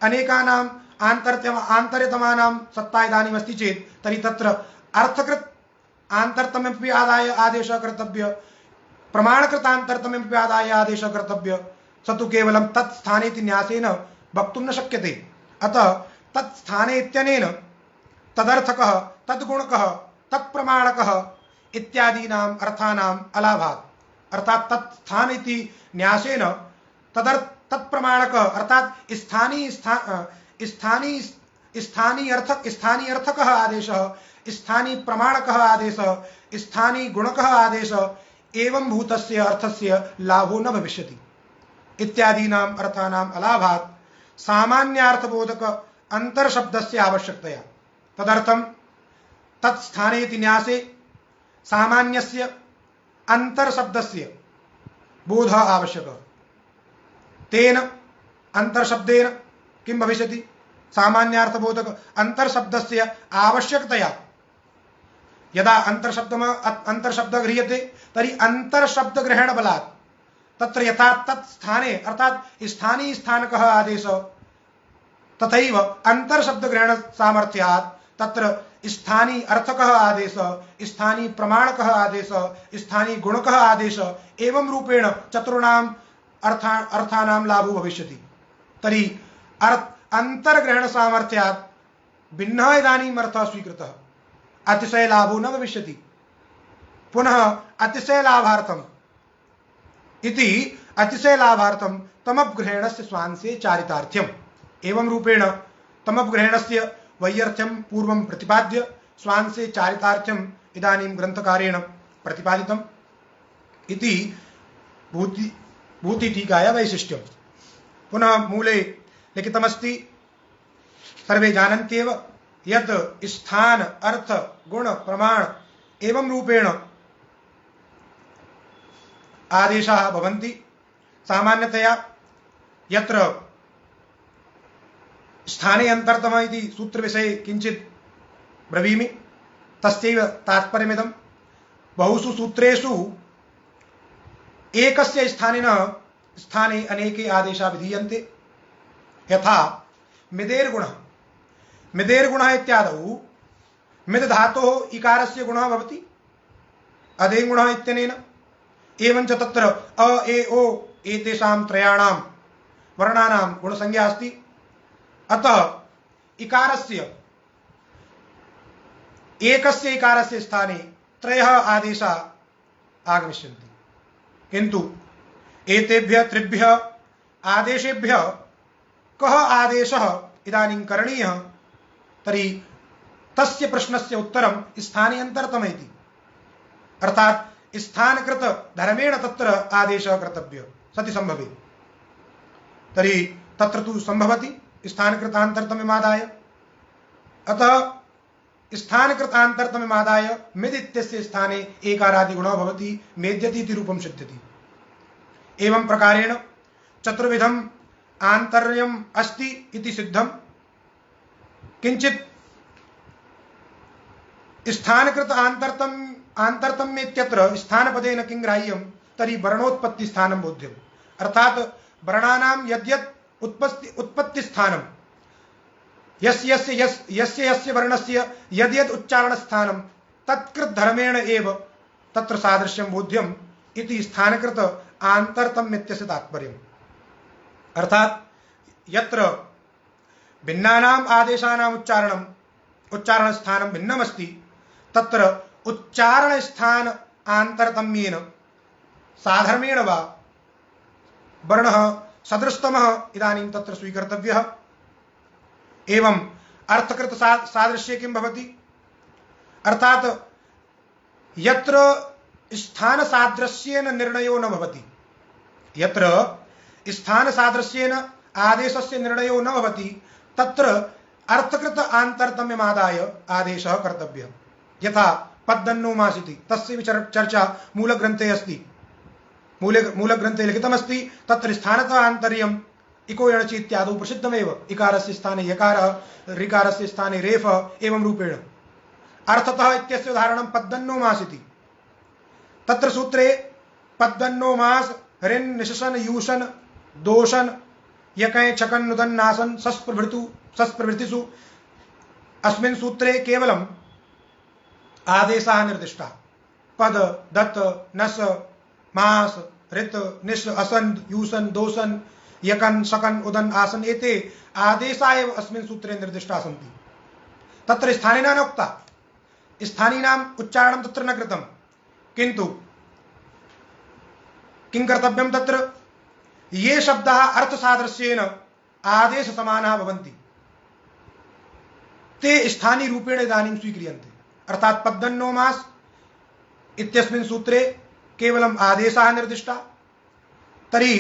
अनेकानाम् आन्तर्यतमानां सत्ता इदानीम् अस्ति चेत् तर्हि तत्र अर्थकृत आन्तरतमपि आदाय आदेशः कर्तव्यः, प्रमाणकृत आन्तरतमपि आदाय आदेशः कर्तव्यः। स तु केवलं तत्स्थाने इति न्यासेन वक्तुं न शक्यते। अतः तत्स्थाने इत्यनेन तदर्थकः, तद्गुणकः, तत्प्रमाणकः इत्यादीनाम् अर्थानाम् अलाभात्, अर्थात् तत्स्थान इति न्यासेन तत्प्रमाणकः अर्थात् स्थानीय अर्थकः आदेशः, स्थानीय प्रमाणकः आदेशः, स्थानीय गुणकः आदेशः एवं भूतस्य अर्थस्य लाभो न भविष्यति इत्यादीनाम् अर्थानाम् अलाभात् सामान्यार्थबोधक अंतरशब्दस्य आवश्यकतया। तदर्थं तत्स्थाने इति न्यासे सामान्यस्य अंतरशब्दस्य बोधः आवश्यकः। तेन अंतरशब्देन किं भविष्यति? सामान्यार्थबोधक अंतरशब्दस्य आवश्यकतया। यदा अंतरशब्द गृह्यते तर्हि अंतरशब्दग्रहणबलात् तत्र यथा तत्स्थाने अर्थात् स्थानीय स्थानकः आदेशः तथैव अंतरशब्दग्रहण सामर्थ्यात् तत्र स्थानीय अर्थकः आदेशः, स्थानीय प्रमाणकः आदेशः, स्थानीय गुणकः आदेशः एवं रूपेण चतुर्णाम् अर्थानां लाभो भविष्यति। तर्हि अंतर्ग्रहण सामर्थ्यात् भिन्नः इदानीम् अर्थः स्वीकृतः, अतिशय लाभो न भविष्यति। पुनः अतिशय लाभार्थम् इति अतिशय लाभार्थं तमग्रहणस्य स्वांशे चारितार्थ्यम् एवं रूपेण तमग्रहणस्य वैयर्थ्यं पूर्वं प्रतिपाद्य स्वांशे चारितार्थ्यम् इदानीं ग्रंथकारेण प्रतिपादितम् इति भूतिटीकाया वैशिष्ट्यं। पुनः मूले लिखितमस्ति, सर्वे जानन्त्येव यत् स्थान अर्थ गुण प्रमाण एवं रूपेण आदेशाः भवन्ति। सामान्यतया यत्र स्थाने अंतरतम इति सूत्र विषये किंचित् ब्रवीमि, तस्यैव तात्पर्यमिदं। बहुषु सूत्रेषु एकस्य स्थाने अनेके आदेशाः विधीयन्ते। यथा मिदेर् गुणः इत्यादौ मिद धातोः इकारस्य गुणः भवति अदेङ् गुणः इत्यनेन। एवञ्च तत्र अ ए ओ एतेषां त्रयाणां वर्णानां गुणसंज्ञा अस्ति। अतः इकारस्य एकस्य इकारस्य स्थाने त्रयः आदेशाः आगमिष्यन्ति। किन्तु एतेभ्यः त्रिभ्यः आदेशेभ्यः कः आदेशः इदानीं करणीयः? तर्हि तस्य प्रश्नस्य उत्तरं स्थानीयन्तरतम इति, अर्थात् स्थानकृत धर्मेण तत्र आदेशः कर्तव्यः सति संभवेत्। तर्हि तत्र तु संभवति स्थानकृतान्तरतममादाय। अतः स्थानकृतान्तरतममादाय मिद इत्यस्य स्थाने एकारादिगुणः भवति, मेद्यति इति रूपं सिद्ध्यति। एवं प्रकारेण चतुर्विधम् आन्तर्यम् अस्ति इति सिद्धम्। किंचित् स्थानकृत आन्तरतम्य इत्यत्र स्थानपदेन किं ग्राह्यं? तर्हि वर्णोत्पत्ति स्थानं बोध्यम्। अर्थात् वर्णानां यद्यत् उत्पत्ति स्थानं, यस्य वर्णस्य यद्यद् उच्चारण स्थानं तत्कृत धर्मेण एव तत्र सादृश्यं बोध्यम् इति स्थानकृत आन्तरतम्य इत्यस्य तात्पर्यम्। अर्थात् यत्र भिन्नानाम् आदेशानाम् उच्चारण स्थानं भिन्नमस्ति तत्र उच्चारण स्थान आन्तरतम्येन साधर्मेण वा वर्णः सदृशतमः इदानीं तत्र स्वीकर्तव्यः। एवं अर्थकृत सादृश्ये किं भवति? अर्थात् यत्र स्थान सादृश्येन निर्णयो न भवति, यत्र स्थान सादृश्येन आदेशस्य निर्णयो न भवति तत्र अर्थकृत आन्तरतम्यमादाय आदेशः कर्तव्यः। यथा पद्दन्नो मासिति तस्य चर्चा मूलग्रन्थे अस्ति। मूलग्रन्थे लिखितमस्ति तत्र स्थानतः आन्तर्यम् इको यणचि इत्यादौ प्रसिद्धमेव। इकारस्य स्थाने यकारः, ऋकारस्य स्थाने रेफः एवं रूपेण। अर्थतः इत्यस्य उदाहरणं पद्दन्नो मासिति। तत्र सूत्रे पद्दन्नो मास ऋन् निशसन यूशन दोषन यकै छकन नुदन नासन सस्प्रभृतिषु अस्मिन् सूत्रे केवलम् आदेशाः निर्दिष्टाः। पद दत्त नस मास ऋत निश असन यूसन दोसन यकन शकन उदन आसन एते आदेशाः एव अस्मिन् सूत्रे निर्दिष्टाः सन्ति। तत्र स्थानिना न उक्ता, स्थानीनाम् उच्चारणं तत्र न कृतं, किन्तु किं कर्तव्यं तत्र ये शब्दाः अर्थसादृश्येन आदेशसमानाः भवन्ति ते स्थानीरूपेण इदानीं स्वीक्रियन्ते। अर्थात् पद्दन्नो मास इत्यस्मिन् सूत्रे केवलम् आदेशाः निर्दिष्टाः, तर्हि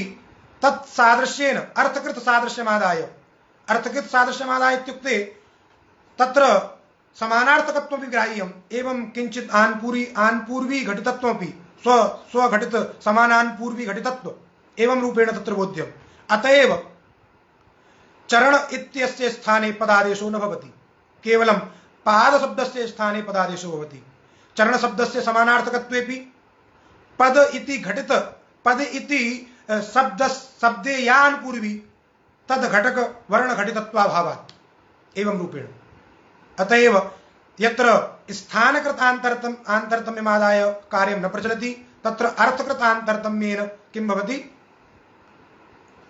तत्सादृश्येन अर्थकृतसादृश्यमादाय, अर्थकृतसादृश्यमादाय इत्युक्ते तत्र समानार्थकत्वमपि ग्राह्यम् एवं किञ्चित् आन्पूर्वी घटितत्वमपि स्वघटित समानान्पूर्वी घटितत्व एवं रूपेण तत्र बोध्यम्। अतएव चरण इत्यस्य स्थाने पदादेशो न भवति, केवलं पादशब्दस्य स्थाने पदादेशो भवति। चरणशब्दस्य समानार्थकत्वेपि पद इति घटित पद इति शब्दे यान्पूर्वी तद् घटक वर्ण घटितत्वाभावात् एवं रूपेण। अतएव यत्र स्थानकृत आन्तरतम्यमादाय कार्यं न प्रचलति तत्र अर्थकृत आन्तरतम्येन किं भवति,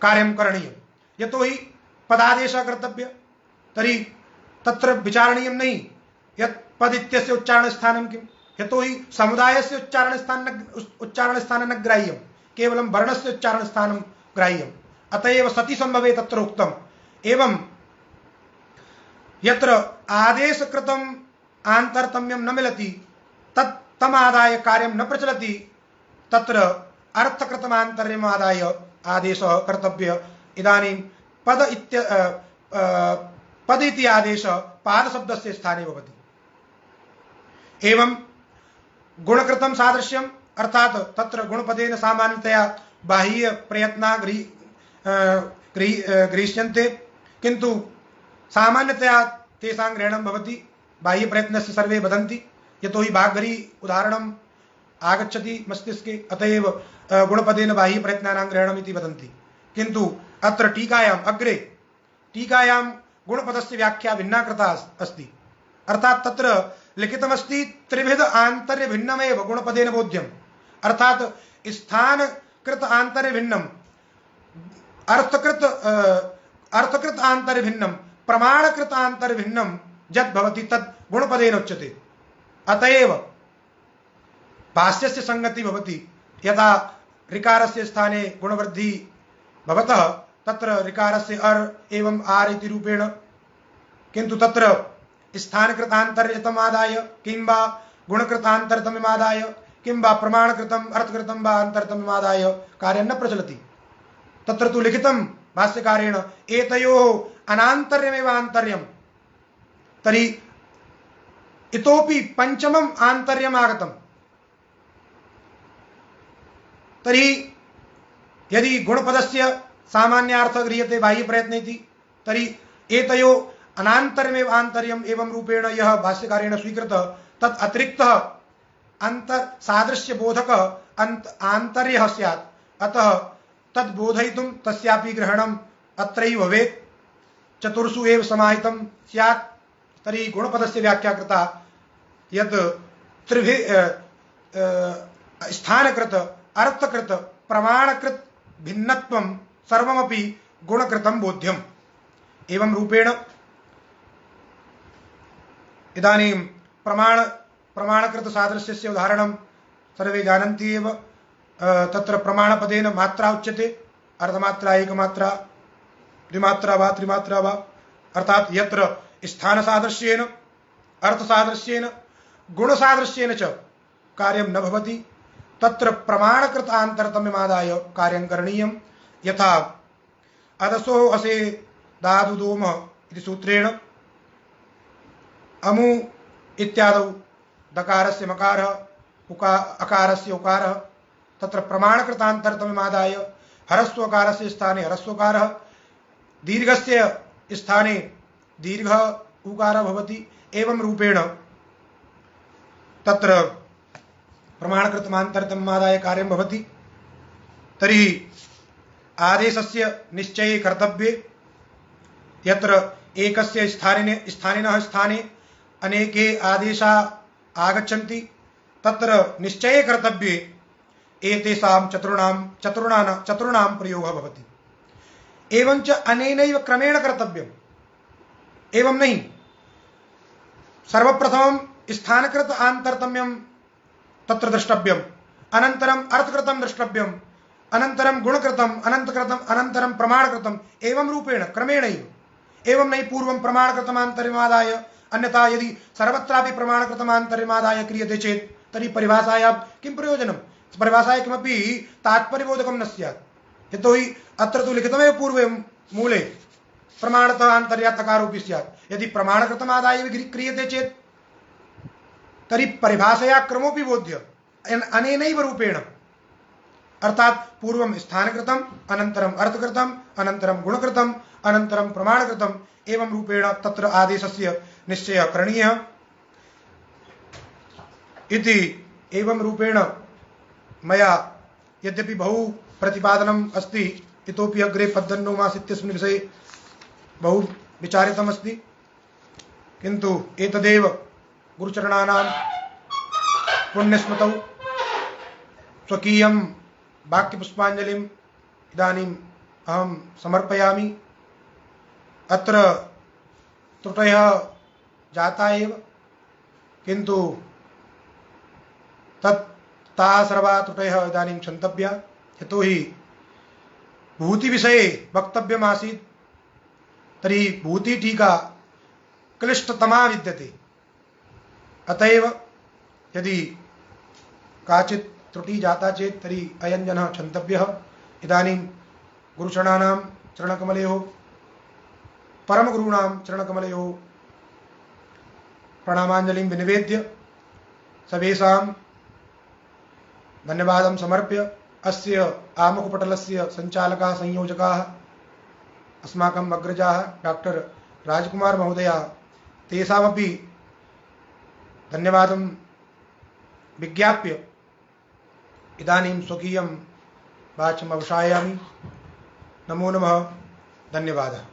कार्यं करणीयं। यतोहि पदादेशः कर्तव्य, तर्हि तत्र विचारणीयं नहीं यत् पद इत्यस्य उच्चारणस्थानं किं, यतोहि समुदायस्य उच्चारणस्थानं न ग्राह्यं, केवलं वर्णस्य उच्चारणस्थानं ग्राह्यम्। अतएव सति संभवे तत्र उक्तम्। एवं यत्र आदेशकृतम् आन्तरतम्यं न मिलति तमादाय कार्यं न प्रचलति तत्र अर्थकृतमान्तर्यमादाय आदेशः कर्तव्य। इदानीं पद इति आदेशः पादशब्दस्य स्थाने भवति। एवं गुणकृतं सादृश्यम् अर्थात् तत्र गुणपदेन सामान्यतया बाह्य प्रयत्नाः गृह्यन्ते, किन्तु सामान्यतया तेषां ग्रहणं भवति। बाह्य प्रयत्नस्य सर्वे वदन्ति, यतोहि बाग्गरी उदाहरणम् आगच्छति मस्तिष्के, अतएव गुणपदेन बाह्य प्रयत्नानां ग्रहणम् इति वदन्ति। किन्तु अत्र टीकायाम् अग्रे टीकायां गुणपदस्य व्याख्या भिन्ना कृता अस्ति। अर्थात् तत्र लिखितमस्ति त्रिविध आन्तर्य भिन्नमेव गुणपदेन बोध्यम्। अर्थात् स्थानकृत आन्तर्य भिन्नम्, अर्थकृत आन्तर्य भिन्नम्, प्रमाणकृत आन्तर्य भिन्नम् यद् भवति तद् गुणपदेन उच्यते। अतएव भाष्यस्य संगति भवति। यथा ऋकारस्य स्थाने गुणवृद्धि भवतः तत्र ऋकारस्य अर् एवं आर् इति रूपेण, किन्तु तत्र स्थानकृतान्तर्यतमादाय किंवा गुणकृतान्तरतममादाय किंवा प्रमाणकृतम् अर्थकृतं वा अन्तरतममादाय कार्यं न प्रचलति। तत्र तु लिखितं भाष्यकारेण एतयोः अनान्तर्यमेव आन्तर्यम्। तर्हि इतोपि पंचमम् आन्तर्यम् आगतम्। तर्हि यदि गुणपदस्य सामान्यार्थः गृह्यते बाह्य प्रयत्न इति, तर्हि एतयोः अनान्तर्यमेव आन्तर्यम् एवं रूपेण यः भाष्यकारेण स्वीकृतः तत् अतिरिक्तः अंतर सादृश्य बोधकः आन्तर्यः स्यात्। अतः तद् बोधयितुं तस्यापि ग्रहणम् अत्रैव भवेत्, चतुर्षु एव समाहितं स्यात्। तर्हि गुणपदस्य व्याख्या कृता यत् स्थानकृत अर्थकृत प्रमाणकृत भिन्नत्वं सर्वमपि गुणकृतं बोध्यम्। एवं रूपेण इदानीं प्रमाणकृत सादृश्यस्य उदाहरणं सर्वे जानन्ति एव। तत्र प्रमाणपदेन मात्रा उच्यते, अर्धमात्रा एकमात्रा द्विमात्रा वा त्रिमात्रा वा। अर्थात् यत्र स्थानसादृश्येन अर्थसादृश्येन गुणसादृश्येन च कार्यं न भवति तत्र प्रमाणकृत आन्तरतम्यमादाय कार्यं करणीयं। यथा अदसो असे दादुदोम इति सूत्रेण अमु इत्यादौ दकारस्य मकारः अकारस्य उकारः तत्र प्रमाणकृतान्तरतममादाय हरस्वकारस्य स्थाने हरस्वकारः दीर्घस्य स्थाने दीर्घ उकारः भवति। एवं रूपेण तत्र प्रमाणकृतमान्तरतममादाय कार्यं भवति। तर्हि आदेशस्य निश्चये कर्तव्ये यत्र एकस्य स्थानिनः स्थाने अनेके आदेशाः आगच्छन्ति तत्र निश्चये कर्तव्ये एतेषां चतुर्णां प्रयोगः भवति। एवञ्च अनेनैव क्रमेण कर्तव्यम्। एवं नहीं सर्वप्रथमं स्थानकृत आन्तरतम्यं तत्र द्रष्टव्यम्, अनन्तरम् अर्थकृतं द्रष्टव्यम्, अनन्तरं गुणकृतम्, अनन्तरं प्रमाणकृतम्, एवं रूपेण क्रमेणैव। एवं नहीं पूर्वं प्रमाणकृतमान्तर्यमादाय, अन्यथा यदि सर्वत्रापि प्रमाणकृतमान्तर्यमादाय क्रियते चेत् तर्हि परिभाषायां किं प्रयोजनं? परिभाषायां किमपि तात्पर्यबोधकं न स्यात्। यतोहि अत्र तु लिखितमेव पूर्वे मूले प्रमाणतः आन्तर्यात् तकारोऽपि स्यात्। यदि प्रमाणकृतमादाय क्रियते चेत् तर्हि परिभाषया क्रमोऽपि बोध्य अनेनैव रूपेण, अर्थात् पूर्वं स्थानकृतम्, अनन्तरम् अर्थकृतम्, अनन्तरं गुणकृतम्, अनन्तरं प्रमाणकृतम्, एवं रूपेण तत्र आदेशस्य निश्चयः करणीयः इति। एवं रूपेण मया यद्यपि बहु प्रतिपादनम् अस्ति, इतोपि अग्रे पद्यन्नो मास इत्यस्मिन् विषये बहु विचारितमस्ति, किन्तु एतदेव गुरुचरणानां पुण्यस्मृतौ स्वकीयं वाक्यपुष्पाञ्जलिम् इदानीम् अहं समर्पयामि। अत्र त्रुटयः जाता एव, किन्तु ताः सर्वाः त्रुटयः इदानीं क्षन्तव्याः। यतोहि भूतिविषये वक्तव्यमासीत्, तर्हि भूतिटीका क्लिष्टतमा विद्यते। अतएव यदि काचित् त्रुटि जाता चेत् तर्हि अयं जनः क्षन्तव्यः। इदानीं गुरुचरणानां चरणकमलयोः, परमगुरूणां चरणकमलयोः प्रणामाञ्जलिं विनिवेद्य सर्वेषां धन्यवादं समर्प्य अस्य आमुखपटलस्य सञ्चालकाः संयोजकाः अस्माकम् अग्रजाः डॉक्टर राजकुमार महोदयाः, तेषामपि धन्यवादं विज्ञाप्य इदानीं स्वकीयं वाचम् अवसायामि। नमो नमः, धन्यवादः।